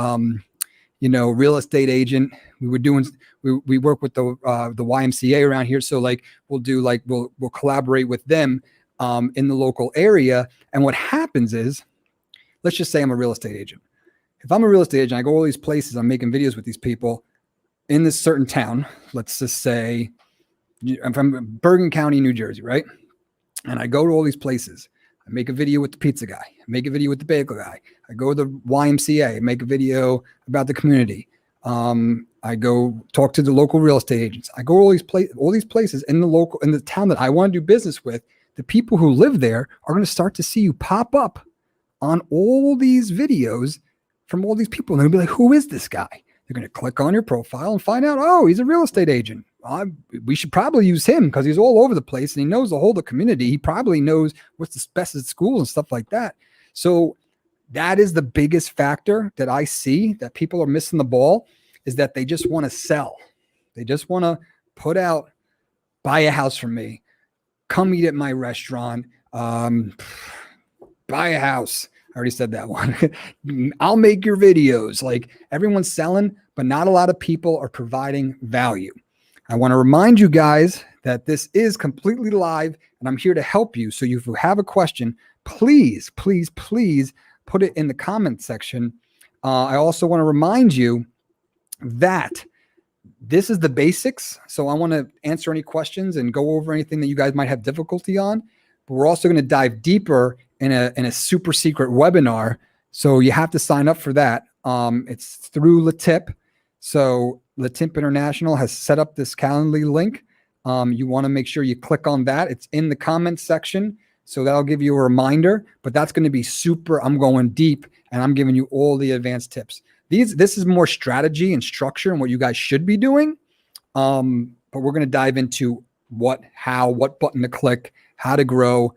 real estate agent. We work with the YMCA around here. So like we'll collaborate with them in the local area. And what happens is, let's just say I'm a real estate agent. If I'm a real estate agent, I go all these places, I'm making videos with these people in this certain town. Let's just say I'm from Bergen County, New Jersey, right? And I go to all these places. I make a video with the pizza guy. I make a video with the bagel guy. I go to the YMCA, make a video about the community. I go talk to the local real estate agents. I go all these places in the town that I want to do business with. The people who live there are going to start to see you pop up on all these videos from all these people. And they'll be like, who is this guy? They're going to click on your profile and find out, oh, he's a real estate agent. We should probably use him because he's all over the place and he knows the whole community. He probably knows what's the best at school and stuff like that. So that is the biggest factor that I see that people are missing the ball, is that they just want to sell. They just want to put out, buy a house from me, come eat at my restaurant, buy a house. I already said that one. I'll make your videos. Like, everyone's selling, but not a lot of people are providing value. I want to remind you guys that this is completely live and I'm here to help you. So if you have a question, please, please, please put it in the comment section. I also want to remind you that this is the basics. So I want to answer any questions and go over anything that you guys might have difficulty on. But we're also going to dive deeper in a super secret webinar. So you have to sign up for that. It's through LeTip. So LeTip International has set up this Calendly link. You want to make sure you click on that. It's in the comments section. So that'll give you a reminder, but that's going to be super. I'm going deep and I'm giving you all the advanced tips. This is more strategy and structure and what you guys should be doing. But we're going to dive into what button to click, how to grow.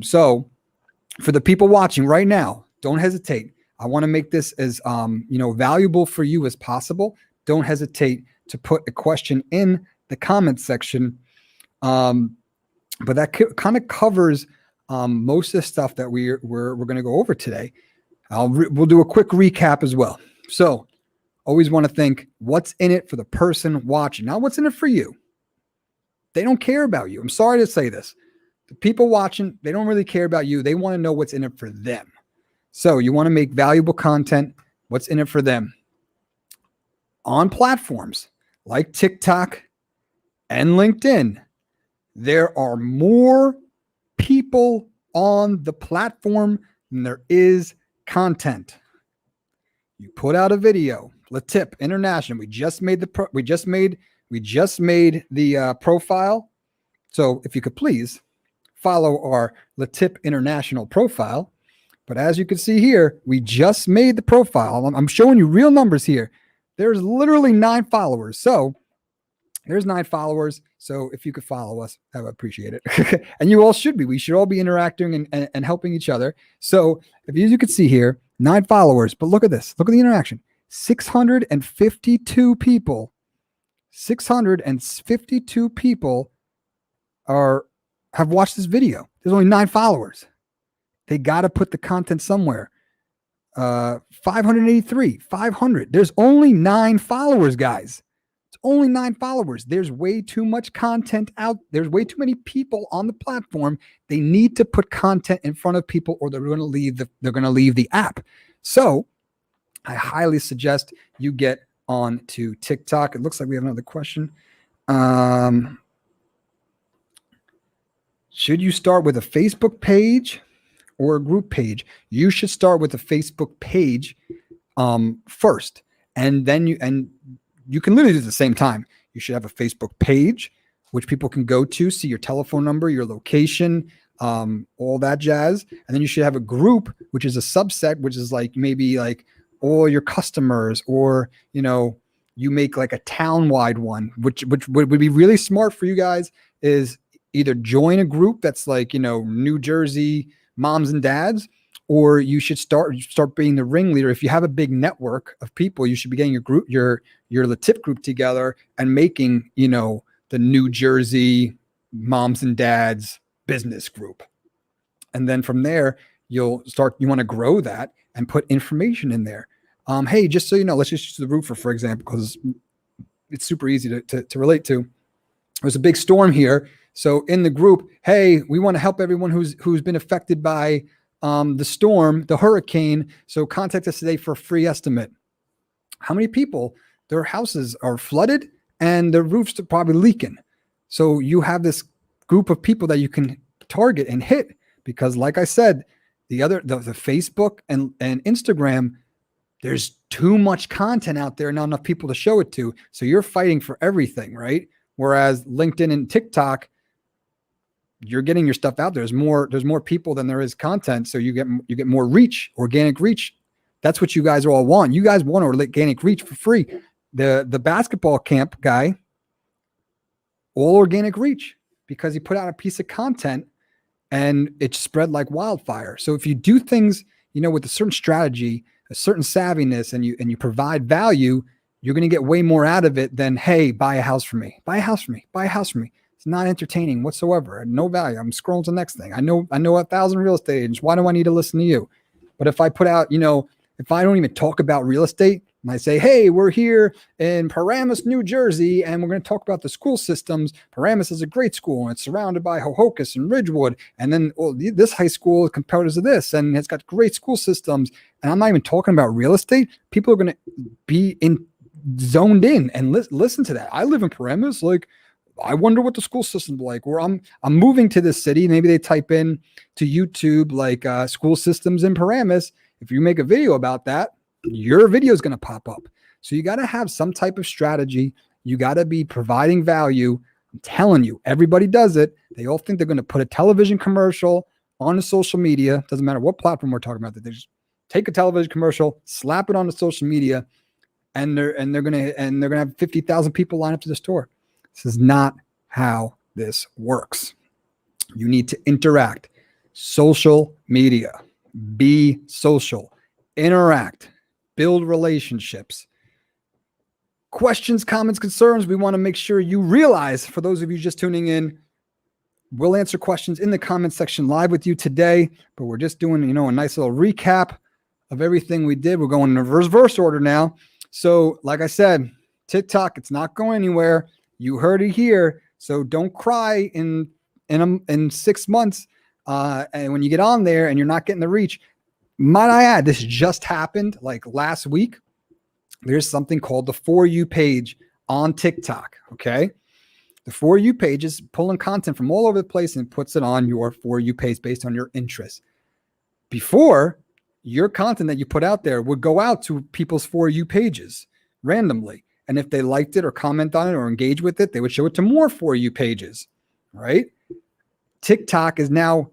So for the people watching right now, don't hesitate. I want to make this as valuable for you as possible. Don't hesitate to put a question in the comments section. But that kind of covers most of the stuff that we're going to go over today. We'll do a quick recap as well. So always want to think, what's in it for the person watching? Not what's in it for you. They don't care about you. I'm sorry to say this. The people watching, they don't really care about you. They want to know what's in it for them. So you want to make valuable content. What's in it for them? On platforms like TikTok and LinkedIn, there are more people on the platform than there is content. You put out a video, LeTip International. We just made the profile. So if you could please follow our LeTip International profile. But as you can see here, we just made the profile. I'm showing you real numbers here. There's literally 9 followers. So there's 9 followers. So if you could follow us, I would appreciate it. And you all should be. We should all be interacting and helping each other. So if you can see here, 9 followers. But look at this. Look at the interaction. 652 people. 652 people have watched this video. There's only 9 followers. They got to put the content somewhere. 583, 500. There's only 9 followers, guys. It's only 9 followers. There's way too much content out. There's way too many people on the platform. They need to put content in front of people or they're going to leave the app. So I highly suggest you get on to TikTok. It looks like we have another question. Should you start with a Facebook page or a group page? You should start with a Facebook page first, and then you can literally do it at the same time. You should have a Facebook page, which people can go to, see your telephone number, your location, all that jazz. And then you should have a group, which is a subset, which is like maybe like all your customers, or, you make like a town-wide one, which would be really smart for you guys is either join a group that's like, New Jersey moms and dads, or you should start being the ringleader. If you have a big network of people, you should be getting your LeTip group together and making, the New Jersey moms and dads business group. And then from there, you want to grow that and put information in there. Hey, just so you know, let's just use the roofer, for example, because it's super easy to relate to. There's a big storm here. So in the group, hey, we want to help everyone who's been affected by the storm, the hurricane. So contact us today for a free estimate. How many people, their houses are flooded and their roofs are probably leaking? So you have this group of people that you can target and hit, because like I said, the Facebook and Instagram, there's too much content out there, not enough people to show it to. So you're fighting for everything, right? Whereas LinkedIn and TikTok, you're getting your stuff out there. There's more people than there is content. So you get more reach, organic reach. That's what you guys all want. You guys want organic reach for free. The basketball camp guy, all organic reach, because he put out a piece of content and it spread like wildfire. So if you do things, with a certain strategy, a certain savviness, and you provide value, you're going to get way more out of it than, hey, buy a house for me, buy a house for me, buy a house for me. It's not entertaining whatsoever. No value. I'm scrolling to the next thing. I know 1,000 real estate agents. Why do I need to listen to you? But if I put out, if I don't even talk about real estate and I say, hey, we're here in Paramus, New Jersey, and we're going to talk about the school systems. Paramus is a great school, and it's surrounded by Hohokus and Ridgewood. And then this high school compares to this, and it's got great school systems. And I'm not even talking about real estate. People are going to be zoned in and listen to that. I live in Paramus. Like, I wonder what the school system's like. Where I'm moving to this city. Maybe they type in to YouTube like school systems in Paramus. If you make a video about that, your video is going to pop up. So you got to have some type of strategy. You got to be providing value. I'm telling you, everybody does it. They all think they're going to put a television commercial on the social media. Doesn't matter what platform we're talking about. That they just take a television commercial, slap it on the social media, and they're going to have 50,000 people line up to the store. This is not how this works. You need to interact. Social media. Be social. Interact. Build relationships. Questions, comments, concerns. We want to make sure you realize, for those of you just tuning in, we'll answer questions in the comment section live with you today, but we're just doing, a nice little recap of everything we did. We're going in reverse order now. So like I said, TikTok, it's not going anywhere. You heard it here. So don't cry in 6 months. And when you get on there and you're not getting the reach, might I add, this just happened like last week. There's something called the For You page on TikTok. Okay. The For You page is pulling content from all over the place and puts it on your For You page based on your interests. Before, your content that you put out there would go out to people's For You pages randomly. And if they liked it or comment on it or engage with it, they would show it to more For You pages, right? TikTok is now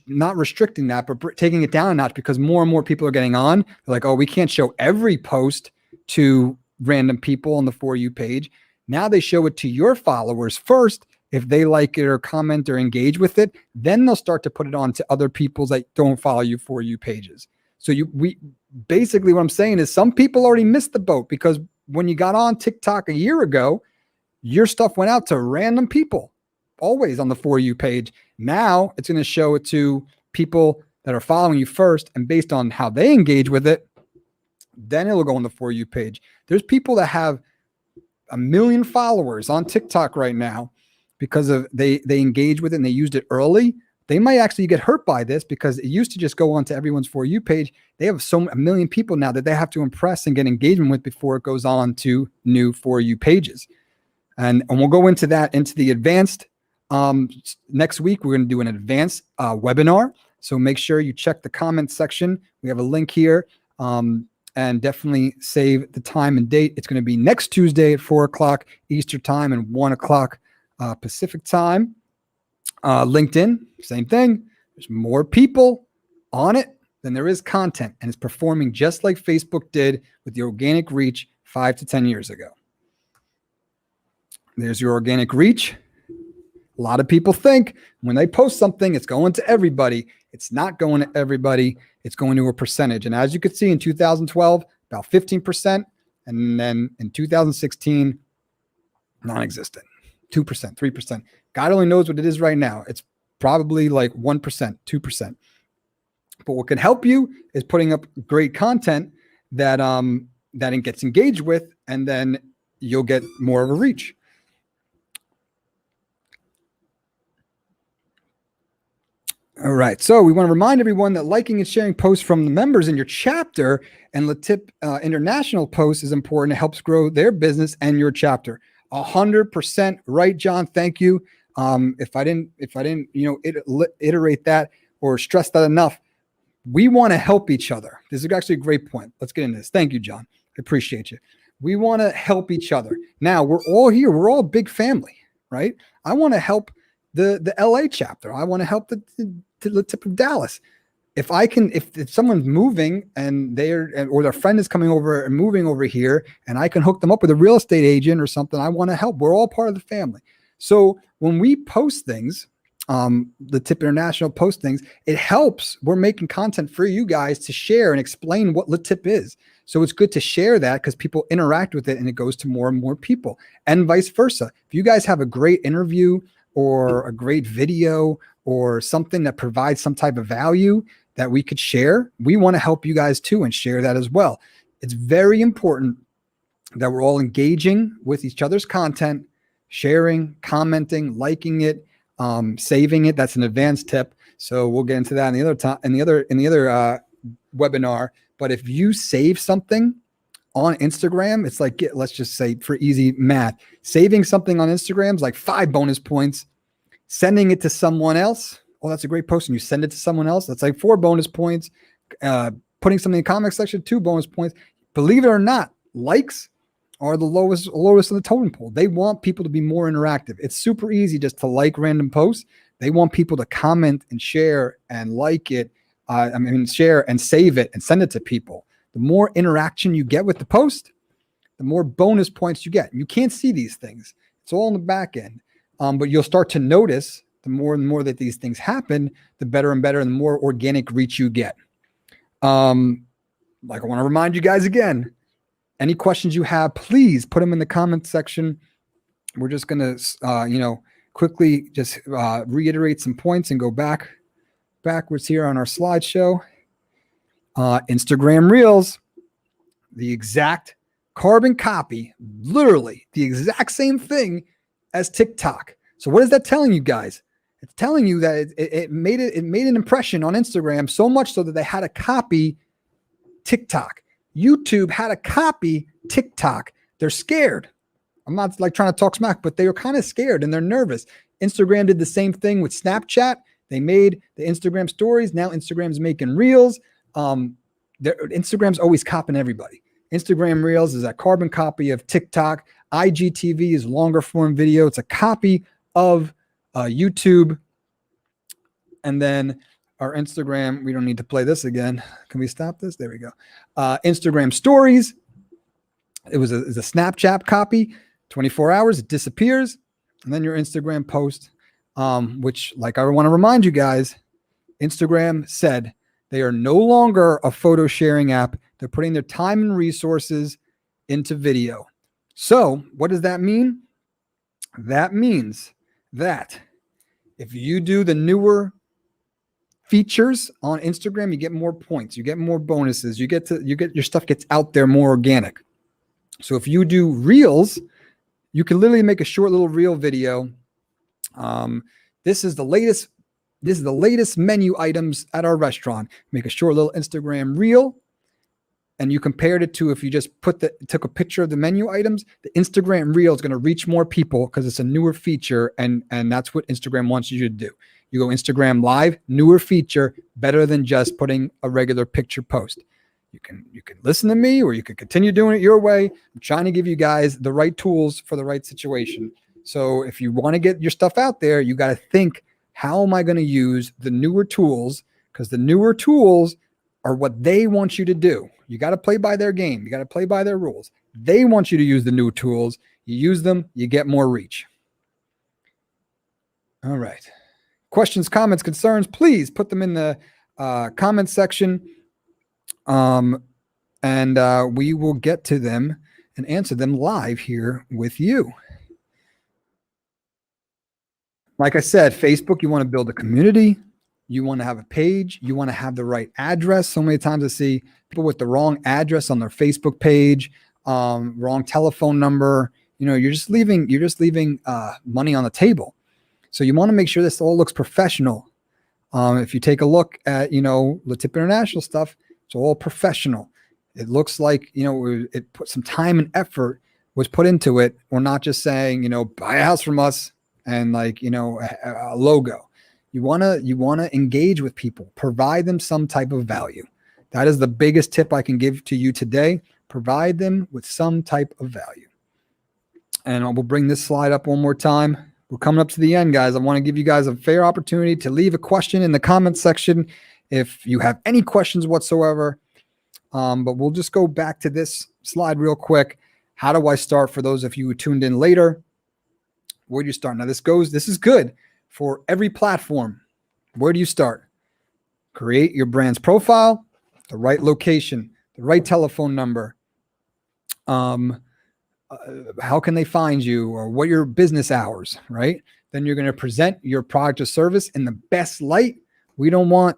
not restricting that, but taking it down a notch because more and more people are getting on. They're like, oh, we can't show every post to random people on the For You page. Now they show it to your followers first. If they like it or comment or engage with it, then they'll start to put it on to other people's that don't follow you For You pages. So we basically what I'm saying is some people already missed the boat because when you got on TikTok a year ago, your stuff went out to random people, always on the For You page. Now it's going to show it to people that are following you first, and based on how they engage with it, then it'll go on the For You page. There's people that have 1 million followers on TikTok right now because of they engage with it and they used it early. They might actually get hurt by this because it used to just go on to everyone's For You page. They have 1 million people now that they have to impress and get engagement with before it goes on to new For You pages. And we'll go into that, into the advanced. Next week, we're going to do an advanced webinar. So make sure you check the comment section. We have a link here, and definitely save the time and date. It's going to be next Tuesday at 4:00 Eastern time and 1:00 Pacific time. LinkedIn, same thing. There's more people on it than there is content, and it's performing just like Facebook did with the organic reach 5 to 10 years ago. There's your organic reach. A lot of people think when they post something, it's going to everybody. It's not going to everybody. It's going to a percentage. And as you could see in 2012, about 15%. And then in 2016, non-existent, 2%, 3%. God only knows what it is right now. It's probably like 1%, 2%. But what can help you is putting up great content that it gets engaged with, and then you'll get more of a reach. All right. So we want to remind everyone that liking and sharing posts from the members in your chapter and LeTip international posts is important. It helps grow their business and your chapter. 100% right, John. Thank you. If I didn't, iterate that or stress that enough, We want to help each other. This is actually a great point. Let's get into this. Thank you, John. I appreciate you. We want to help each other. Now, we're all here. We're all a big family, right? I want to help the LA chapter. I want to help the LeTip of Dallas. If I can, if someone's moving and or their friend is coming over and moving over here, and I can hook them up with a real estate agent or something, I want to help. We're all part of the family. So when we post things, LeTip International post things, it helps. We're making content for you guys to share and explain what LeTip is. So it's good to share that because people interact with it and it goes to more and more people, and vice versa. If you guys have a great interview or a great video or something that provides some type of value that we could share, we want to help you guys too and share that as well. It's very important that we're all engaging with each other's content, sharing, commenting, liking it, saving it. That's an advanced tip. So we'll get into that in the other time, in the other webinar. But if you save something on Instagram, it's like, let's just say for easy math, saving something on Instagram is like 5 bonus points. Sending it to someone else, oh, that's a great post, and you send it to someone else, that's like 4 bonus points. Putting something in the comment section, 2 bonus points. Believe it or not, likes are the lowest of the totem pole. They want people to be more interactive. It's super easy just to like random posts. They want people to comment and share and like it. Share and save it and send it to people. The more interaction you get with the post, the more bonus points you get. You can't see these things. It's all in the back end. But you'll start to notice the more and more that these things happen, the better and better and the more organic reach you get. Like I want to remind you guys again, any questions you have, please put them in the comment section. We're just going to, quickly just reiterate some points and go backwards here on our slideshow. Instagram Reels, the exact carbon copy, literally the exact same thing as TikTok. So what is that telling you guys? It's telling you that it made an impression on Instagram so much so that they had to copy TikTok. YouTube had to copy TikTok. They're scared. I'm not like trying to talk smack, but they are kind of scared and they're nervous. Instagram did the same thing with Snapchat. They made the Instagram stories. Now Instagram's making Reels. Instagram's always copying everybody. Instagram Reels is a carbon copy of TikTok. IGTV is longer form video. It's a copy of YouTube. And then our Instagram, we don't need to play this again. Can we stop this? There we go. Instagram stories. It was a Snapchat copy. 24 hours, it disappears. And then your Instagram post, which, like I want to remind you guys, Instagram said they are no longer a photo sharing app. They're putting their time and resources into video. So what does that mean? That means that if you do the newer features on Instagram, you get more points, you get more bonuses, you get your stuff gets out there more organic. So if you do Reels, you can literally make a short little reel video. This is the latest menu items at our restaurant. Make a short little Instagram reel, and you compared it to if you just took a picture of the menu items. The Instagram reel is going to reach more people because it's a newer feature, and that's what Instagram wants you to do. You go Instagram Live, newer feature, better than just putting a regular picture post. You can listen to me, or you can continue doing it your way. I'm trying to give you guys the right tools for the right situation. So if you want to get your stuff out there, you got to think, how am I going to use the newer tools? Because the newer tools are what they want you to do. You got to play by their game. You got to play by their rules. They want you to use the new tools. You use them, you get more reach. All right. Questions, comments, concerns, please put them in the comment section. And we will get to them and answer them live here with you. Like I said, Facebook, you want to build a community. You want to have a page. You want to have the right address. So many times I see people with the wrong address on their Facebook page, wrong telephone number. You're just leaving money on the table. So you want to make sure this all looks professional. If you take a look at, LeTip International stuff, it's all professional. It looks like, it put some time and effort was put into it. We're not just saying, buy a house from us and a logo. You want to engage with people, provide them some type of value. That is the biggest tip I can give to you today. Provide them with some type of value. And we'll bring this slide up one more time. We're coming up to the end, guys. I want to give you guys a fair opportunity to leave a question in the comment section if you have any questions whatsoever. But we'll just go back to this slide real quick. How do I start for those of you who tuned in later? Where do you start? Now, this is good for every platform. Where do you start? Create your brand's profile, the right location, the right telephone number. How can they find you, or what your business hours, right? Then you're going to present your product or service in the best light. We don't want,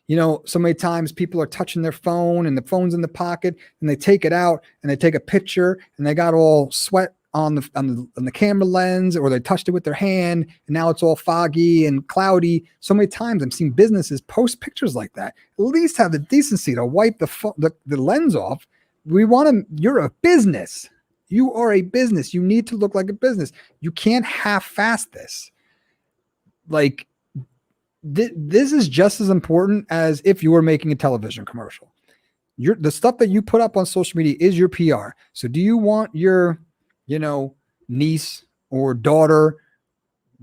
so many times people are touching their phone and the phone's in the pocket and they take it out and they take a picture and they got all sweat on the camera lens, or they touched it with their hand and now it's all foggy and cloudy. So many times I'm seeing businesses post pictures like that. At least have the decency to wipe the lens off. You're a business. You are a business. You need to look like a business. You can't half-ass this. Like, this is just as important as if you were making a television commercial. The stuff that you put up on social media is your PR. So do you want your, niece or daughter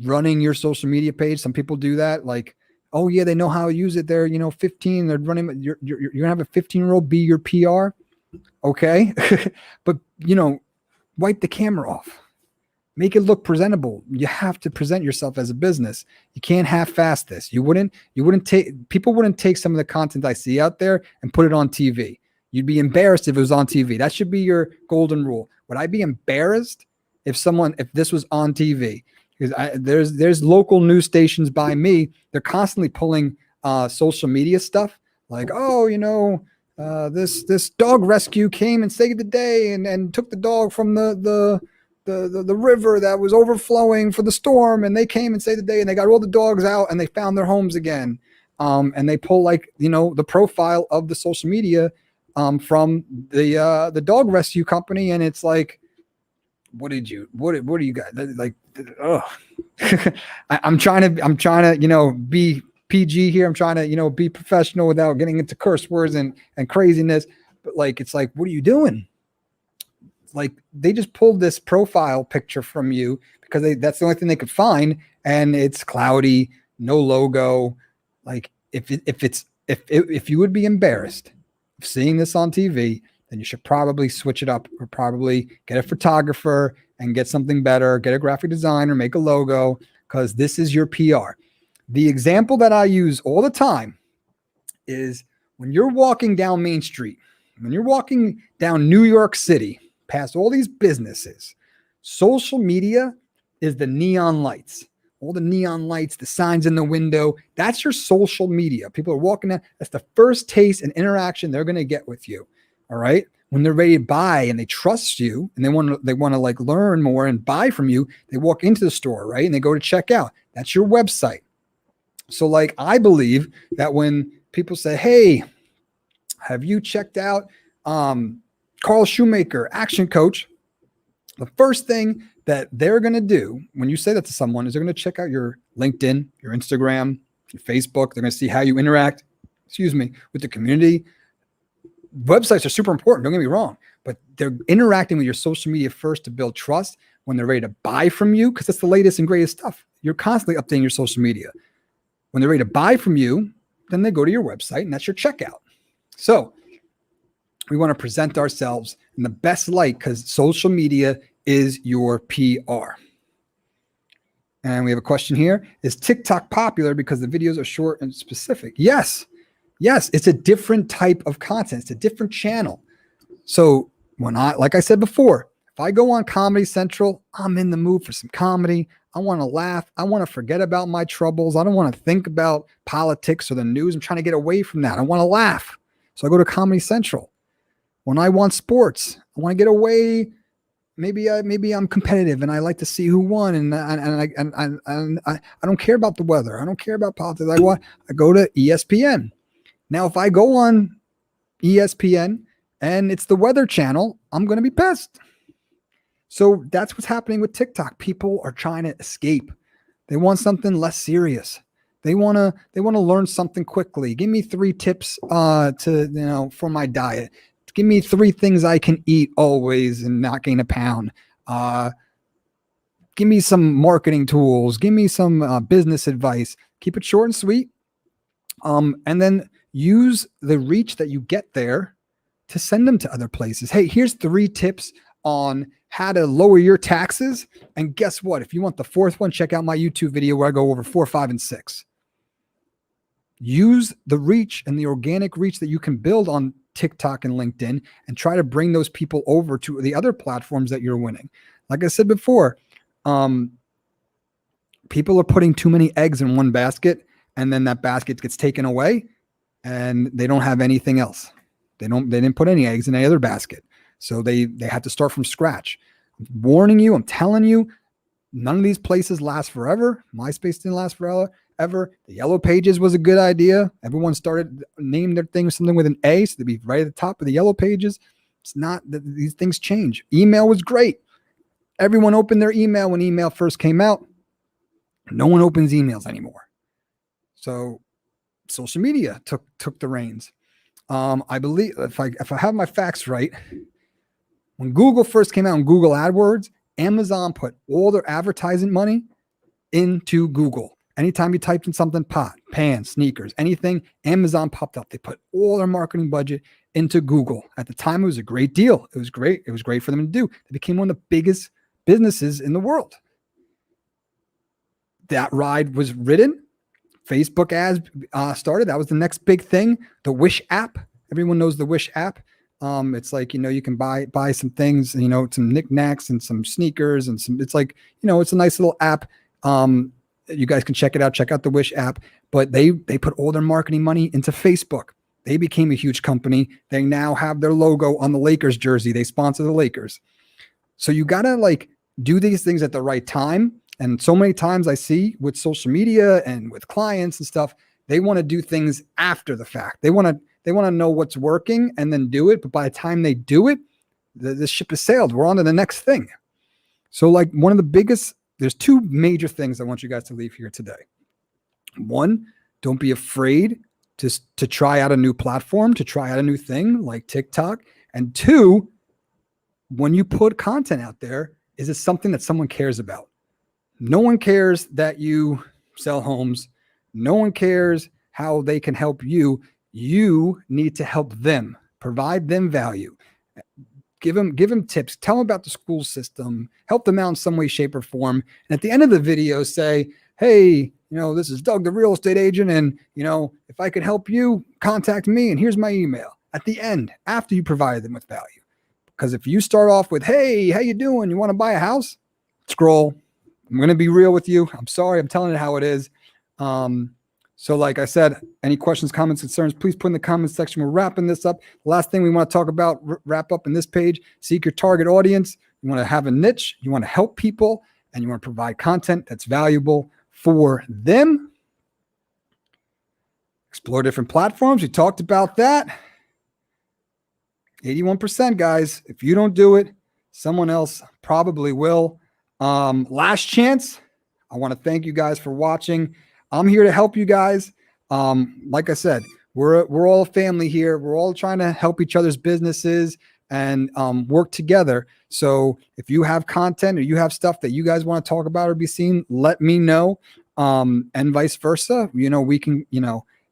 running your social media page? Some people do that. Like, oh yeah, they know how to use it. They're, 15, they're running. You're gonna have a 15-year-old be your PR. Okay. But, wipe the camera off. Make it look presentable. You have to present yourself as a business. You can't half-ass this. People wouldn't take some of the content I see out there and put it on TV. You'd be embarrassed if it was on TV. That should be your golden rule. Would I be embarrassed if this was on TV? Because there's local news stations by me. They're constantly pulling social media stuff like, this dog rescue came and saved the day and took the dog from the river that was overflowing for the storm, and they came and saved the day, and they got all the dogs out and they found their homes again. And they pull the profile of the social media from the dog rescue company, and it's like, what are you guys like? I'm trying to be PG here. I'm trying to, be professional without getting into curse words and craziness. But it's like, what are you doing? Like, they just pulled this profile picture from you because that's the only thing they could find. And it's cloudy, no logo. Like, if you would be embarrassed of seeing this on TV, then you should probably switch it up, or probably get a photographer and get something better, get a graphic designer, make a logo, because this is your PR. The example that I use all the time is when you're walking down Main Street, when you're walking down New York City, past all these businesses, social media is the neon lights. All the neon lights, the signs in the window, that's your social media. People are walking down. That's the first taste and interaction they're going to get with you. All right. When they're ready to buy and they trust you and they want to learn more and buy from you, they walk into the store, right? And they go to check out. That's your website. So I believe that when people say, hey, have you checked out Carl Shoemaker, Action Coach? The first thing that they're going to do when you say that to someone is they're going to check out your LinkedIn, your Instagram, your Facebook. They're going to see how you interact, with the community. Websites are super important. Don't get me wrong, but they're interacting with your social media first to build trust when they're ready to buy from you, because it's the latest and greatest stuff. You're constantly updating your social media. When they're ready to buy from you, then they go to your website, and that's your checkout. So we want to present ourselves in the best light, because social media is your PR. And we have a question here. Is TikTok popular because the videos are short and specific? Yes. Yes, it's a different type of content. It's a different channel. So like I said before, if I go on Comedy Central, I'm in the mood for some comedy. I want to laugh. I want to forget about my troubles. I don't want to think about politics or the news. I'm trying to get away from that. I want to laugh. So I go to Comedy Central. When I want sports, I want to get away. Maybe I'm competitive and I like to see who won, and I don't care about the weather. I don't care about politics. I go to ESPN. Now, if I go on ESPN and it's the Weather Channel, I'm going to be pissed. So that's what's happening with TikTok. People are trying to escape. They want something less serious. They want to learn something quickly. Give me 3 tips for my diet. Give me 3 things I can eat always and not gain a pound. Give me some marketing tools. Give me some business advice. Keep it short and sweet. And then use the reach that you get there to send them to other places. Hey, here's 3 tips on how to lower your taxes. And guess what? If you want the 4th one, check out my YouTube video where I go over 4, 5, and 6. Use the reach and the organic reach that you can build on TikTok and LinkedIn and try to bring those people over to the other platforms that you're winning. Like I said before, people are putting too many eggs in one basket, and then that basket gets taken away and they don't have anything else. They didn't put any eggs in any other basket. So they have to start from scratch. I'm warning you, I'm telling you, none of these places last forever. MySpace didn't last forever. The Yellow Pages was a good idea. Everyone started naming their thing something with an A, so they'd be right at the top of the Yellow Pages. It's not that these things change. Email was great. Everyone opened their email when email first came out. No one opens emails anymore. So social media took the reins. I believe if I have my facts right, when Google first came out in Google AdWords, Amazon put all their advertising money into Google. Anytime you typed in something, pot, pan, sneakers, anything, Amazon popped up. They put all their marketing budget into Google. At the time, it was a great deal. It was great. It was great for them to do. They became one of the biggest businesses in the world. That ride was ridden. Facebook ads started. That was the next big thing. The Wish app. Everyone knows the Wish app. It's like, you can buy some things, some knickknacks and some sneakers and some, it's like, it's a nice little app. You guys can check it out. Check out the Wish app. But they put all their marketing money into Facebook. They became a huge company. They now have their logo on the Lakers jersey. They sponsor the Lakers. So you got to do these things at the right time. And so many times I see with social media and with clients and stuff, they want to do things after the fact. They want to know what's working and then do it. But by the time they do it, the ship has sailed. We're on to the next thing. So one of the biggest, there's 2 major things I want you guys to leave here today. 1, don't be afraid to try out a new platform, to try out a new thing like TikTok. And 2, when you put content out there, is it something that someone cares about? No one cares that you sell homes. No one cares how they can help you. You need to help them, provide them value. Give them tips. Tell them about the school system. Help them out in some way, shape, or form. And at the end of the video, say, hey, this is Doug, the real estate agent. And, if I could help you, contact me. And here's my email. At the end, after you provide them with value. Because if you start off with, hey, how you doing? You want to buy a house? Scroll. I'm going to be real with you. I'm sorry. I'm telling it how it is. So like I said, any questions, comments, concerns, please put in the comments section. We're wrapping this up. The last thing we want to talk about, wrap up in this page, seek your target audience. You want to have a niche. You want to help people, and you want to provide content that's valuable for them. Explore different platforms. We talked about that. 81%, guys. If you don't do it, someone else probably will. Last chance. I want to thank you guys for watching. I'm here to help you guys. Like I said, we're all a family here. We're all trying to help each other's businesses and work together. So if you have content or you have stuff that you guys want to talk about or be seen, let me know. And vice versa. We can,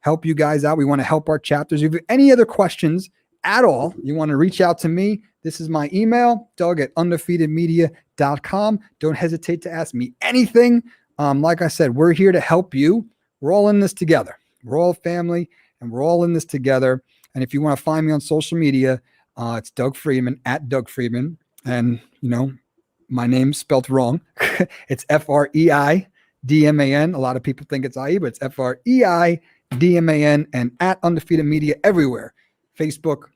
help you guys out. We want to help our chapters. If you have any other questions at all, you want to reach out to me. This is my email, doug@undefeatedmedia.com. Don't hesitate to ask me anything. Like I said, we're here to help you. We're all in this together. We're all family, and we're all in this together. And if you want to find me on social media, it's Doug Friedman, @Doug Friedman. And, my name's spelled wrong. It's FREIDMAN. A lot of people think it's IE, but it's FREIDMAN, and @Undefeated Media everywhere. Facebook,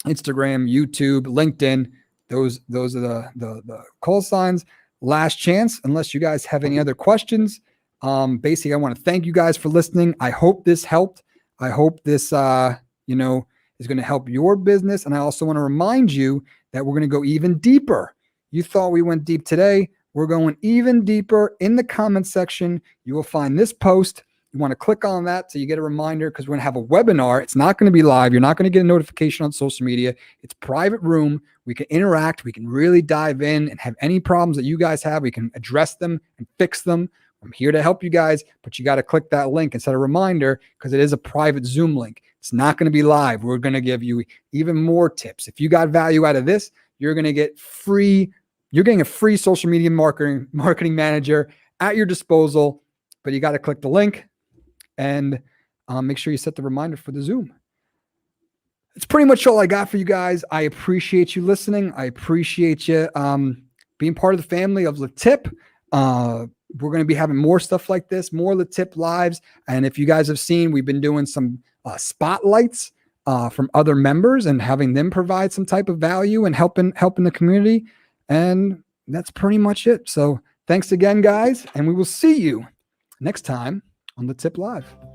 Instagram, YouTube, LinkedIn. Those are the call signs. Last chance, unless you guys have any other questions. Basically, I want to thank you guys for listening. I hope this helped. I hope this, is going to help your business. And I also want to remind you that we're going to go even deeper. You thought we went deep today. We're going even deeper in the comment section. You will find this post. You want to click on that so you get a reminder, because we're going to have a webinar. It's not going to be live. You're not going to get a notification on social media. It's private room. We can interact. We can really dive in and have any problems that you guys have. We can address them and fix them. I'm here to help you guys, but you got to click that link and set a reminder, because it is a private Zoom link. It's not going to be live. We're going to give you even more tips. If you got value out of this, you're going to get you're getting a free social media marketing manager at your disposal, but you got to click the link and make sure you set the reminder for the Zoom. It's pretty much all I got for you guys. I appreciate you listening. I appreciate you being part of the family of LeTip. We're going to be having more stuff like this, more LeTip lives. And if you guys have seen, we've been doing some spotlights from other members and having them provide some type of value and helping the community. And that's pretty much it. So thanks again, guys. And we will see you next time on LeTip Live.